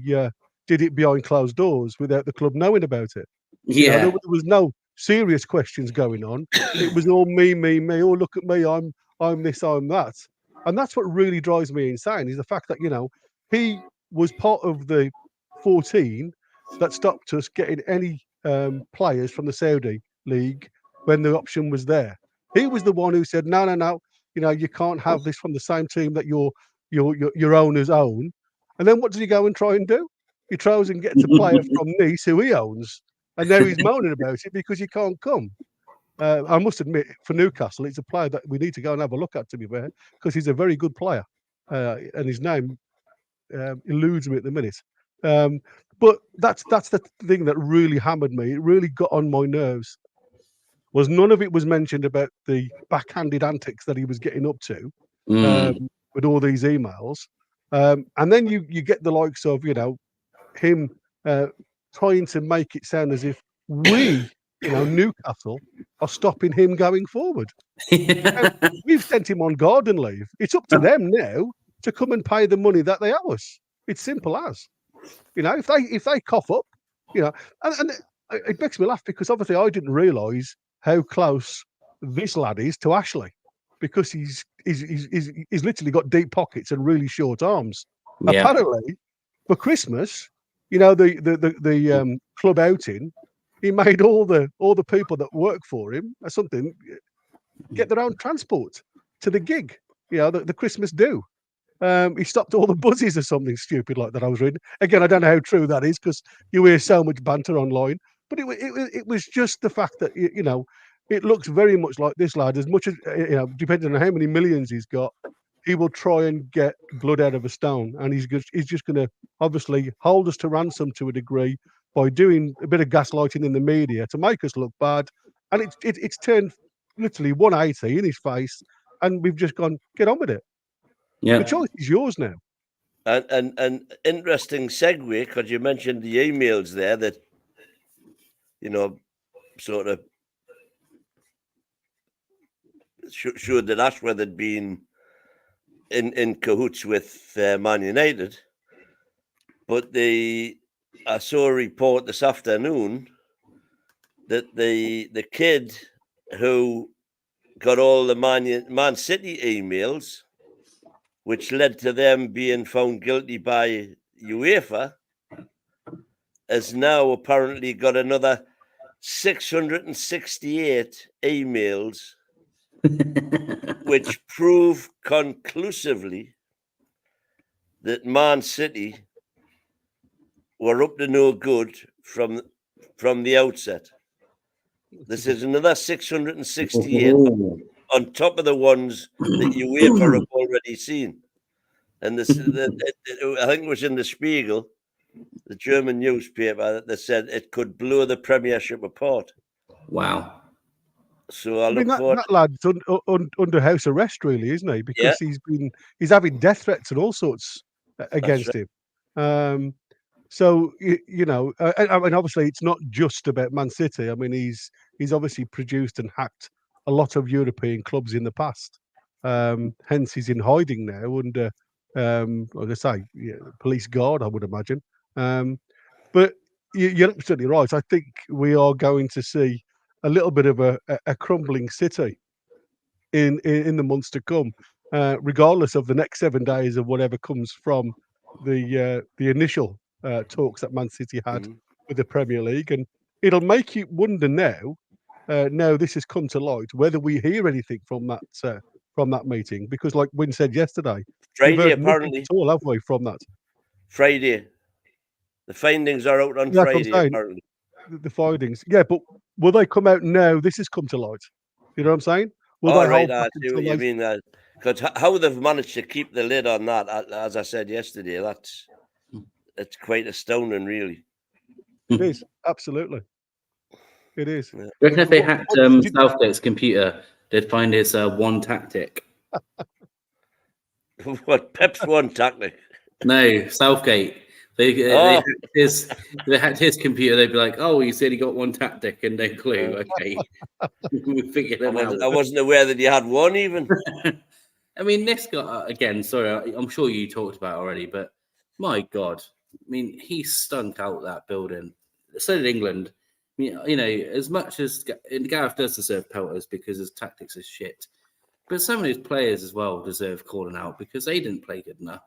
did it behind closed doors without the club knowing about it?" Yeah. You know, there was no serious questions going on. It was all me. Oh, look at me! I'm this, I'm that, and that's what really drives me insane. Is the fact that, you know, he was part of the 14 that stopped us getting any players from the Saudi league when the option was there. He was the one who said, no, you know, you can't have this from the same team that your owners own. And then what does he go and try and do? He tries and gets a player from Nice who he owns, and now he's moaning about it because he can't come. I must admit, for Newcastle, it's a player that we need to go and have a look at, to be fair, because he's a very good player, and his name eludes me at the minute. But that's the thing that really hammered me. It really got on my nerves. Was none of it was mentioned about the backhanded antics that he was getting up to with all these emails, and then you get the likes of, you know, him trying to make it sound as if we, you know, Newcastle, are stopping him going forward. We've sent him on garden leave. It's up to them now to come and pay the money that they owe us. It's simple as, you know, if they cough up, you know, and it makes me laugh because obviously I didn't realise how close this lad is to Ashley, because he's literally got deep pockets and really short arms. Yeah. Apparently, for Christmas, you know, the club outing, he made all the people that work for him or something get their own transport to the gig. You know, the Christmas do. He stopped all the buses or something stupid like that. I was reading. Again, I don't know how true that is because you hear so much banter online. But it was just the fact that, you know, it looks very much like this lad, as much as, you know, depending on how many millions he's got, he will try and get blood out of a stone. And he's just going to obviously hold us to ransom to a degree by doing a bit of gaslighting in the media to make us look bad. And it's turned literally 180 in his face. And we've just gone, get on with it. Yeah. The choice is yours now. And interesting segue, because you mentioned the emails there that, you know, sort of showed that Ashworth had been in cahoots with Man United. But I saw a report this afternoon that the kid who got all the Man City emails, which led to them being found guilty by UEFA, has now apparently got another 668 emails, which prove conclusively that Man City were up to no good from the outset. This is another 668 on top of the ones that UEFA have already seen. And this, I think it was in the Spiegel, the German newspaper, that said it could blow the Premiership apart. Wow. So I look forward. That lad's under house arrest, really, isn't he? Because he's having death threats and all sorts against him. So you know, I mean, obviously, it's not just about Man City. I mean, he's obviously produced and hacked a lot of European clubs in the past. Hence, he's in hiding now under, like I say, police guard, I would imagine. But you're absolutely right. I think we are going to see a little bit of a crumbling City in the months to come, regardless of the next 7 days of whatever comes from the initial talks that Man City had with the Premier League, and it'll make you wonder now. Now this has come to light, whether we hear anything from that meeting, because like Wynne said yesterday, we've Friday, heard nothing apparently. at all, have we, from that? Friday. The findings are out on That's what I'm Friday, saying. apparently. The findings, yeah, but will they come out now? This has come to light. You know what I'm saying? Will they hold I back see what you mean. Because how they've managed to keep the lid on that, as I said yesterday, it's quite astounding, really. It is, absolutely. It is. I reckon if they hacked Southgate's computer, they'd find his one tactic. What, Pep's one tactic? No, Southgate. They hacked his computer. They'd be like, "Oh, you said he got one tactic and no clue." Okay, we figured him out. I wasn't aware that he had one even. I mean, this guy again. Sorry, I'm sure you talked about it already, but my God, I mean, he stunk out that building. So did England. I mean, you know, as much as Gareth does deserve pelters because his tactics are shit, but some of his players as well deserve calling out because they didn't play good enough.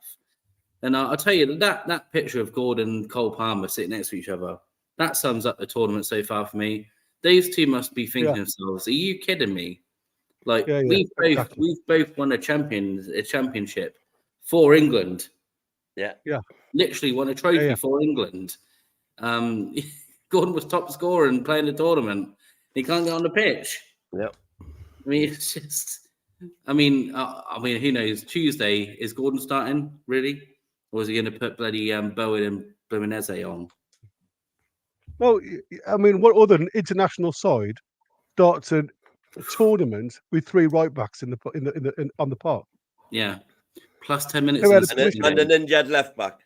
And I'll tell you that picture of Gordon and Cole Palmer sitting next to each other, that sums up the tournament so far for me. These two must be thinking themselves, "Are you kidding me? Like we've both won a championship for England. Yeah. Literally won a trophy for England. Gordon was top scorer and playing the tournament. He can't get on the pitch. Yeah. I mean, it's just. I mean, who knows? Tuesday, is Gordon starting really, or is he going to put bloody Bowen and Bluminese on? Well, I mean, what other international side starts a tournament with 3 right backs on the park? Yeah, plus 10 minutes and an injured left back.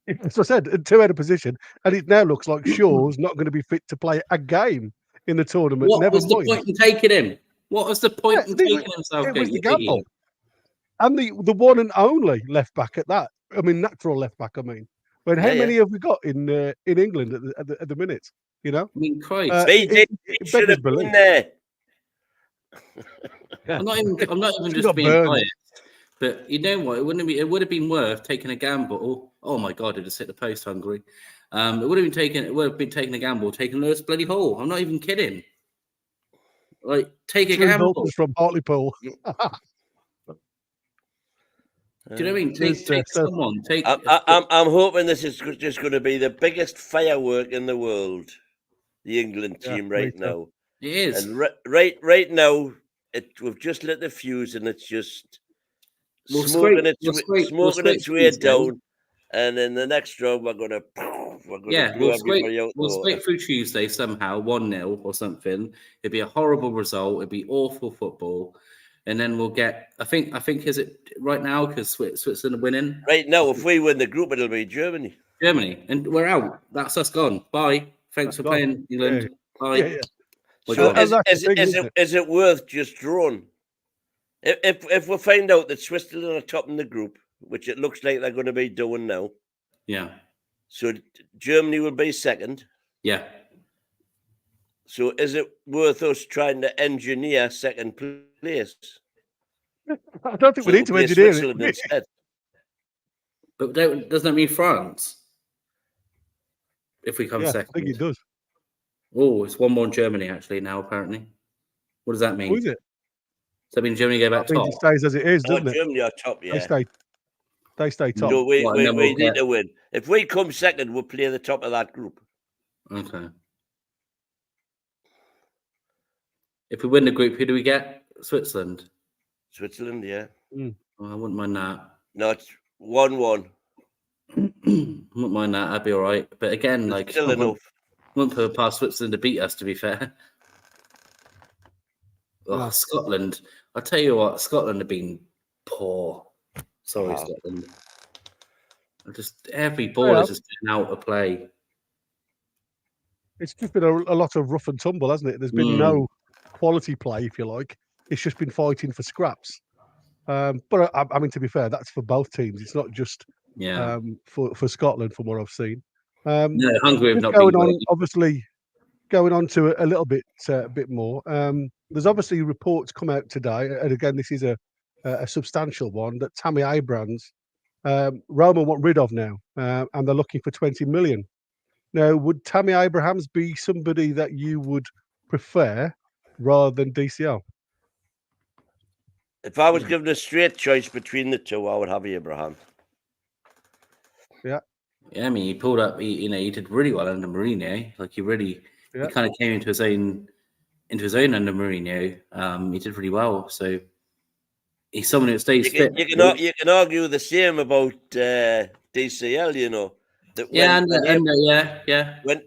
As I said, 2 out of position, and it now looks like Shaw's not going to be fit to play a game in the tournament. What was the point in taking him? What was the point in taking him, Southgate? It was the gamble. And the one and only left back at that. I mean, natural left back. I mean, but how many have we got in England at the minute? You know, I mean, Christ, it should have been there. I'm not even just being biased, but you know what? It would have been worth taking a gamble. Oh my God, it just hit the post, Hungary. It would have been taking a gamble, taking Lewis bloody Hall. I'm not even kidding. Like, take a gamble from Hartlepool. Do you know what I mean? Take someone. I'm hoping this is just going to be the biggest firework in the world. The England team right now. It is. And right now, we've just lit the fuse, and it's just smoking its way down. And in the next round, we're going to blow everybody out. We'll scrape through Tuesday somehow, 1-0 or something. It'd be a horrible result. It'd be awful football. And then we'll get, I think, is it right now because Switzerland are winning? Right now, if we win the group, it'll be Germany. And we're out. That's us gone. Bye. Thanks for playing, England. Bye. So is it worth just drawing? If we find out that Switzerland are topping the group, which it looks like they're going to be doing now. Yeah. So Germany will be second. Yeah. So is it worth us trying to engineer second place? I don't think we need to engineer Switzerland it. Instead. But doesn't that mean France? If we come second. I think it does. Oh, it's 1-1 Germany actually now, apparently. What does that mean? Who is it? Does that mean Germany go back top? It stays as it is, doesn't it? Germany are top, yeah. They stay top. No, we need to win. If we come second, we'll play the top of that group. Okay. If we win the group, who do we get? Switzerland. Switzerland, yeah. Well, I wouldn't mind that. No, it's 1-1. I wouldn't mind that. I'd be all right. But again, like, still enough. Wouldn't put past Switzerland to beat us, to be fair. Oh, Scotland. I'll tell you what, Scotland have been poor. Sorry, Scotland. Just every ball is just getting out of play. It's just been a lot of rough and tumble, hasn't it? There's been no quality play, if you like. It's just been fighting for scraps. But I mean, to be fair, that's for both teams. It's not just for Scotland, from what I've seen. No, Hungary have not going been on. Obviously, going on to a little bit more. There's obviously reports come out today, and again, this is a substantial one, that Tammy Abrams, Roma want rid of now, and they're looking for 20 million. Now, would Tammy Abrahams be somebody that you would prefer rather than DCL? If I was given a straight choice between the two, I would have Abraham. Yeah. Yeah, I mean, he pulled up. He did really well under Mourinho. Like he kind of came into his own under Mourinho. He did really well. So he's someone who stays fit. You can argue the same about DCL. You know that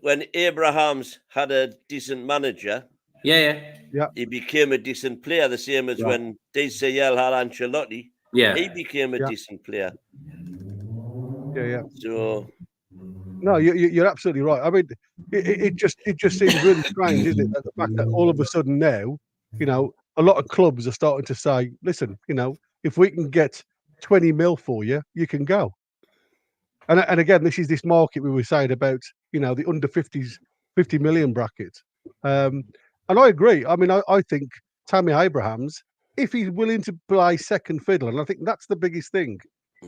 when Abrahams had a decent manager, he became a decent player. The same as when DCL had Ancelotti, he became a decent player. Yeah. So no, you're absolutely right. I mean, it just seems really strange, isn't it? That the fact that all of a sudden now, you know, a lot of clubs are starting to say, listen, you know, if we can get 20 mil for you, you can go. And again, this is this market we were saying about, you know, the under 50 million bracket. And I agree. I mean, I think Tammy Abrahams, if he's willing to play second fiddle, and I think that's the biggest thing,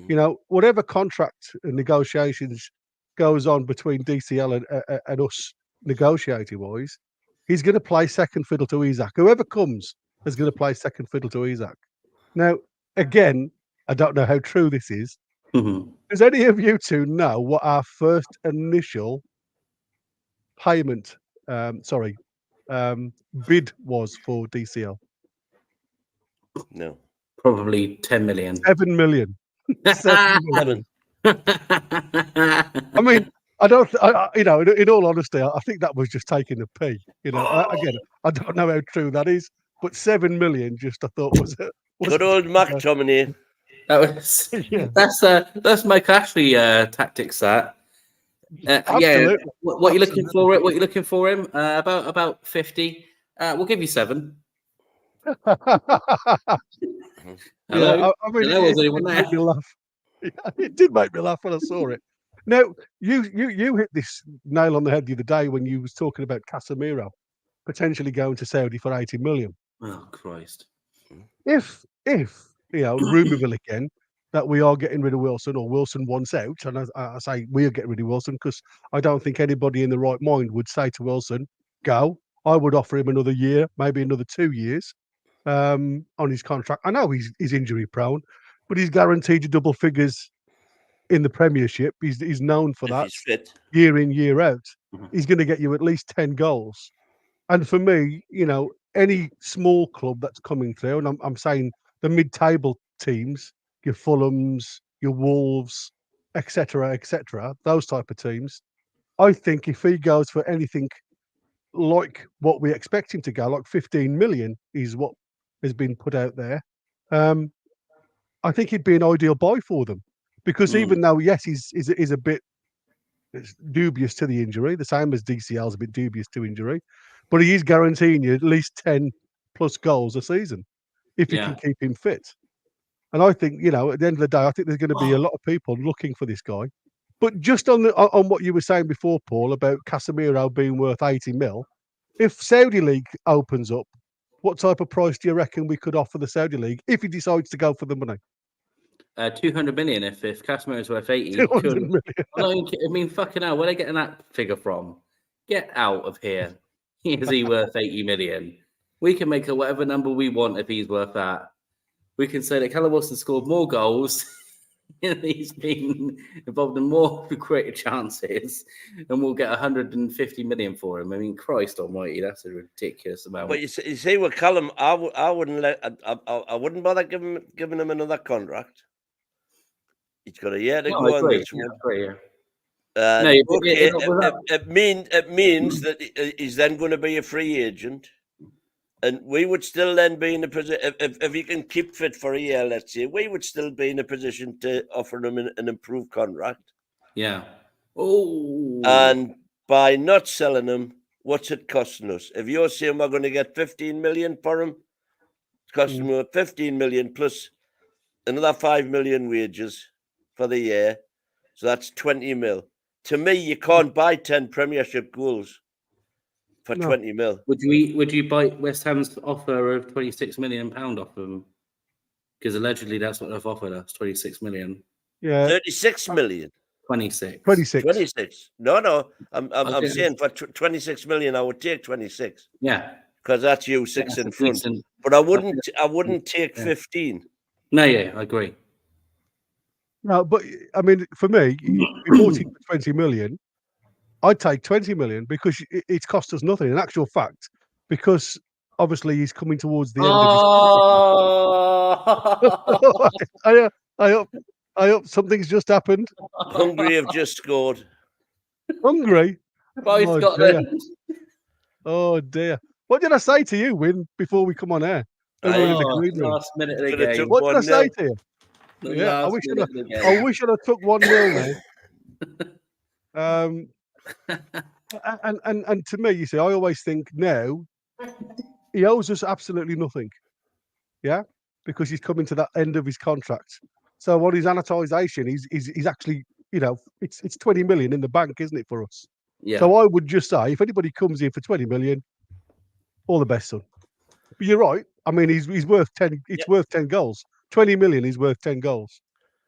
you know, whatever contract negotiations goes on between DCL and us negotiating wise, he's going to play second fiddle to Isak. Whoever comes is going to play second fiddle to Isak. Now, again, I don't know how true this is. Does any of you two know what our first initial payment, bid was for DCL? No, probably 10 million. 7 million. 7 million. I mean, you know, in all honesty, I think that was just taking a pee. You know, I don't know how true that is, but 7 million just I thought was good old McTominay. That was that's Mike Ashley tactics. That Absolutely. What you're looking for it? What you're looking for him? About 50. We'll give you 7. Hello? I mean, it made me laugh. It did make me laugh when I saw it. Now, you hit this nail on the head the other day when you was talking about Casemiro potentially going to Saudi for 80 million. Oh Christ! If you know, rumourville again that we are getting rid of Wilson or Wilson wants out, and I say we are getting rid of Wilson because I don't think anybody in the right mind would say to Wilson, "Go." I would offer him another year, maybe another 2 years. On his contract. I know he's injury prone, but he's guaranteed to double figures in the Premiership. He's known for that. He's fit. Year in, year out. He's going to get you at least 10 goals. And for me, you know, any small club that's coming through, and I'm saying the mid-table teams, your Fulhams, your Wolves, etc., those type of teams, I think if he goes for anything like what we expect him to go, like 15 million is what has been put out there, I think he'd be an ideal buy for them because even though yes, he's a bit dubious to the injury, the same as DCL's a bit dubious to injury, but he is guaranteeing you at least 10 plus goals a season if you can keep him fit. And I think, you know, at the end of the day, I think there's going to be a lot of people looking for this guy. But just on what you were saying before, Paul, about Casemiro being worth 80 mil, if Saudi League opens up, what type of price do you reckon we could offer the Saudi League if he decides to go for the money? 200 million if Casemiro is worth 80. 200 million. I mean, fucking hell, where are they getting that figure from? Get out of here. Is he worth 80 million? We can make whatever number we want if he's worth that. We can say that Callum Wilson scored more goals and he's been involved in more creative chances, and we'll get 150 million for him. I mean, Christ almighty, that's a ridiculous amount. But you see with Callum, I wouldn't bother giving him another contract. He's got a year to go on this one. It means that he's then going to be a free agent, and we would still then be in a position if he can keep fit for a year. Let's say we would still be in a position to offer him an improved contract. Yeah. Oh. And by not selling him, what's it costing us? If you're saying we're going to get 15 million for him, it's costing him 15 million plus another 5 million wages for the year. So that's 20 mil. To me, you can't buy 10 Premiership goals for 20 mil. Would you buy West Ham's offer of £26 million off them? Because allegedly that's what they've offered us, 26 million. Yeah. 36 million. 26. 26. 26. No. I'm Okay. saying for 26 million, I would take 26 Yeah. because that's you six That's in a front. decent- But I wouldn't take Yeah. 15. No, yeah, I agree. No, but I mean, for me, we bought him for 20 million. I'd take 20 million because it's cost us nothing. In actual fact, because obviously he's coming towards the end of his Oh, I hope something's just happened. Hungary have just scored. Hungry. both Oh, got dear. them. Oh dear. What did I say to you, Win, before we come on air? When we were in the Oh, green room? last minute of the Could have game. took What did I say 1-0. to you? The Yeah, I last wish minute of the game. I wish I'd have took 1-0 now. And to me, you see, I always think now he owes us absolutely nothing. Yeah, because he's coming to that end of his contract. So on his annotation, he's actually, it's 20 million in the bank, isn't it, for us? Yeah. So I would just say, if anybody comes in for 20 million, all the best, son. But you're right. I mean, he's worth 10. It's worth 10 goals. 20 million is worth 10 goals.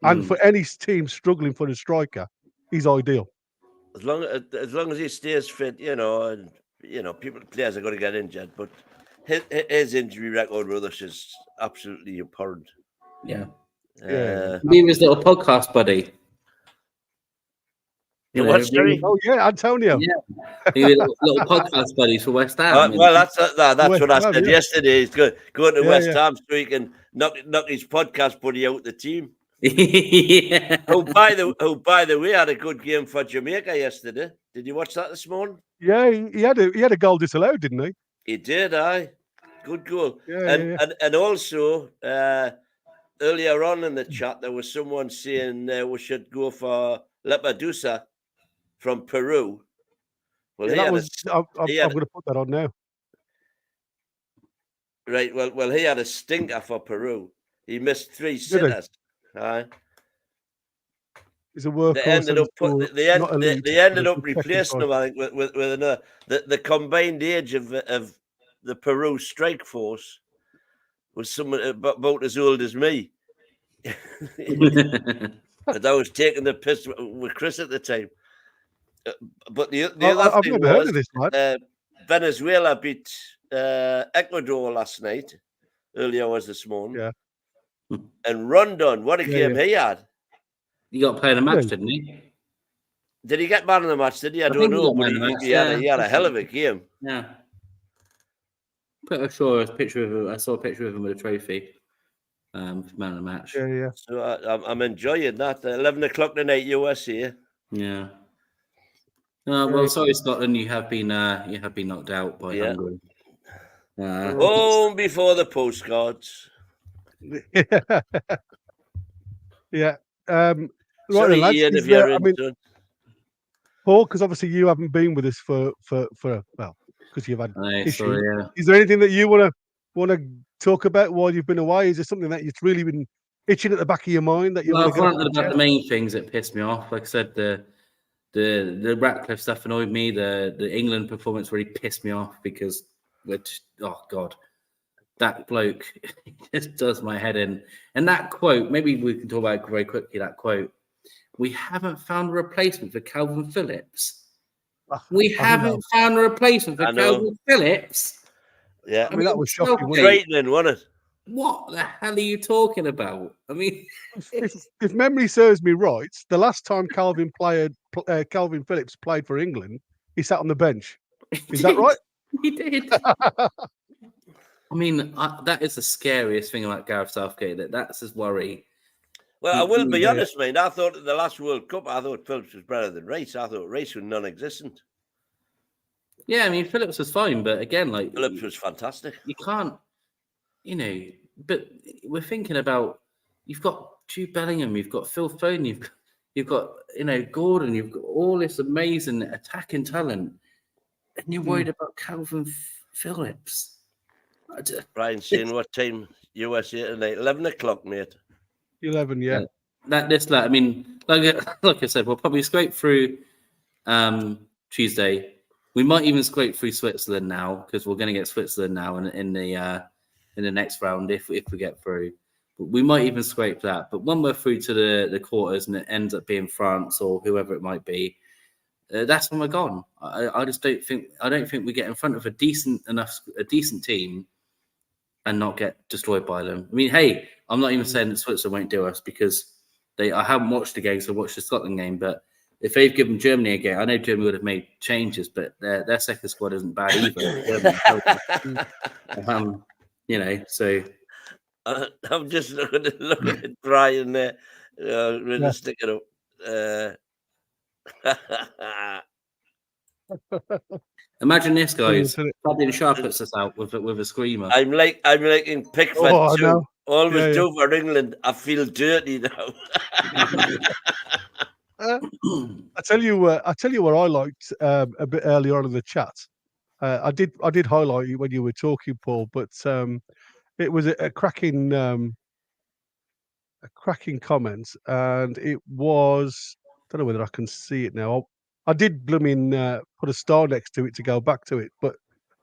And for any team struggling for a striker, he's ideal. As long as he stays fit, and players are going to get injured, but his injury record with us is absolutely abhorrent. Yeah. Yeah. Be his little podcast buddy. What's sorry? Oh yeah, Antonio. Yeah. Be little podcast buddies for West Ham. Well, that's West what I Ham, said yeah. yesterday. He's going to Yeah, West yeah. Ham so he can knock his podcast buddy out the team. Yeah. Who, by the way, had a good game for Jamaica yesterday. Did you watch that this morning? Yeah, he had a goal disallowed, didn't he? He did, aye. Good goal. Yeah. And also, earlier on in the chat, there was someone saying we should go for Lepadusa from Peru. Well, Yeah, I'm going to put that on now. Right. Well, he had a stinker for Peru. He missed 3 sitters. Aye. He's a workhorse. They ended up replacing him, I think, with another. The combined age of the Peru strike force was someone about as old as me. But I was taking the piss with Chris at the time. But the other I've thing never heard of this, lad. Venezuela beat Ecuador last night. Earlier was this morning. Yeah. And Rondon, what a game he had. He got played a match, didn't he? Did he get man of the match? Did he? I don't think he know, got but man of the match, he had a hell of a game. Yeah. Pretty sure a picture of him. I saw a picture of him with a trophy. Man of the match. Yeah. So I'm enjoying that. 11 o'clock tonight, USA. Yeah. Well, sorry, Scotland. You have been knocked out by Hungary. Home before the postcards. Yeah. Sorry, right, lads, Ian, if you're in. Paul, because obviously you haven't been with us for because you've had issues. Sorry, yeah. Is there anything that you want to talk about while you've been away? Is there something that you've really been itching at the back of your mind that you want to get off about the main things that pissed me off? Like I said, the Ratcliffe stuff annoyed me. The England performance really pissed me off because oh god, that bloke just does my head in. And that quote, maybe we can talk about it very quickly. That quote: "We haven't found a replacement for Calvin Phillips. We haven't found a replacement for Calvin Phillips." Yeah, I mean that was shocking. Frightening, wasn't it? What the hell are you talking about? I mean, if memory serves me right, the last time Calvin Phillips played for England, he sat on the bench. Is that right? He did. I mean, that is the scariest thing about Gareth Southgate. That's his worry. Well, I will be honest, mate. I thought at the last World Cup, I thought Phillips was better than Rice. I thought Rice was non-existent. Yeah, I mean, Phillips was fine, but again, like Phillips was fantastic. You can't, but we're thinking about you've got Jude Bellingham, you've got Phil Foden, you've got Gordon, you've got all this amazing attacking talent, and you're worried about Calvin Phillips. Brian saying what time USA tonight? 11 o'clock, mate. 11, yeah. I mean, like I said, we'll probably scrape through Tuesday. We might even scrape through Switzerland now because we're going to get Switzerland now in the next round if we get through. We might even scrape that. But when we're through to the quarters and it ends up being France or whoever it might be, that's when we're gone. I just don't think we get in front of a decent team and not get destroyed by them. I mean, hey, I'm not even saying that Switzerland won't do us because I haven't watched the game, so I watched the Scotland game. But if they've given Germany a game, I know Germany would have made changes, but their second squad isn't bad either. So. I'm just looking at Brian there, really sticking up. Imagine this, guys. Fabian Sharp puts us out with a screamer. I'm like in Pickford too. Always do for England. I feel dirty now. I tell you what I liked a bit earlier on in the chat. I did highlight you when you were talking, Paul, but it was a cracking comment, and it was, I don't know whether I can see it now. I did blooming put a star next to it to go back to it, but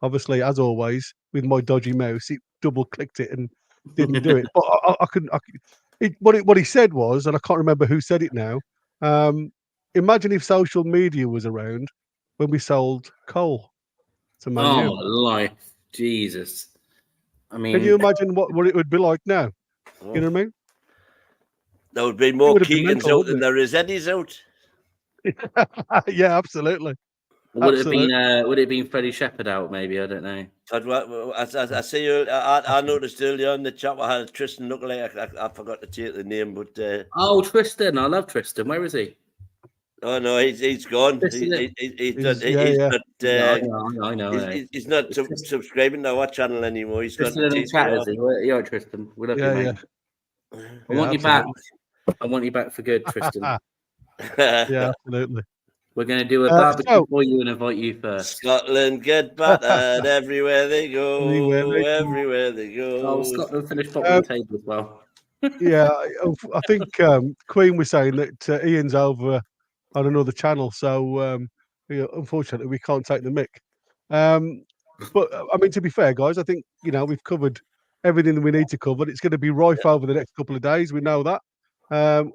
obviously, as always, with my dodgy mouse, it double clicked it and didn't do it. But what he said was, and I can't remember who said it now. Imagine if social media was around when we sold coal to Man U. Oh, life, Jesus! I mean, can you imagine what it would be like now? You know what I mean? There would be more Keegans out than there is Eddies out. Yeah, absolutely. Would it have been Freddie Shepherd out? Maybe, I don't know. I see you. I noticed earlier on the chat I had Tristan lookalike. I forgot to take the name, but Tristan, I love Tristan. Where is he? Oh no, he's gone. He's not subscribing to our channel anymore. He's got Tristan in the chat, is he? You're Tristan. We love you, mate. I want you back. I want you back for good, Tristan. Yeah, absolutely. We're going to do a barbecue for you and invite you first. Scotland get battered everywhere they go. Everywhere they go. Oh, Scotland finished bottom of the table as well. Yeah, I think Queen was saying that Ian's over on another channel, so unfortunately we can't take the mic. But I mean, to be fair, guys, I think we've covered everything that we need to cover. It's going to be rife over the next couple of days. We know that.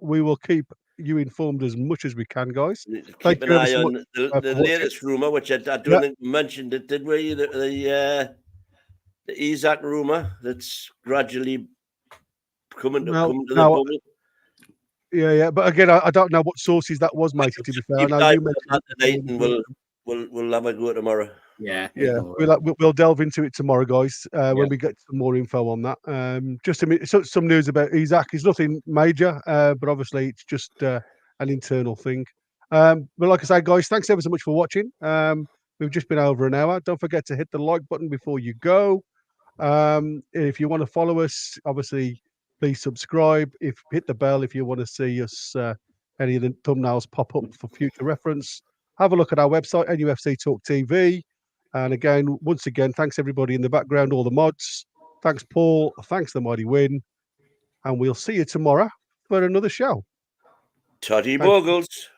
We will keep you informed as much as we can, guys. Keep an eye on the latest rumour, which I don't think we mentioned it, did we? The Isaac rumour that's gradually coming to the public. Yeah. But again, I don't know what sources that was, mate. To be fair, I know you mentioned that tonight, and we'll have a go tomorrow. Yeah. We'll delve into it tomorrow, guys. When we get some more info on that. Just some news about Isaac. It's nothing major, but obviously it's just an internal thing. But like I say, guys, thanks ever so much for watching. We've just been over an hour. Don't forget to hit the like button before you go. If you want to follow us, obviously, please subscribe. Hit the bell if you want to see us, any of the thumbnails pop up for future reference. Have a look at our website, NUFC Talk TV. And again, once again, thanks everybody in the background, all the mods. Thanks, Paul. Thanks, the Mighty Win. And we'll see you tomorrow for another show. Toddy Boggles.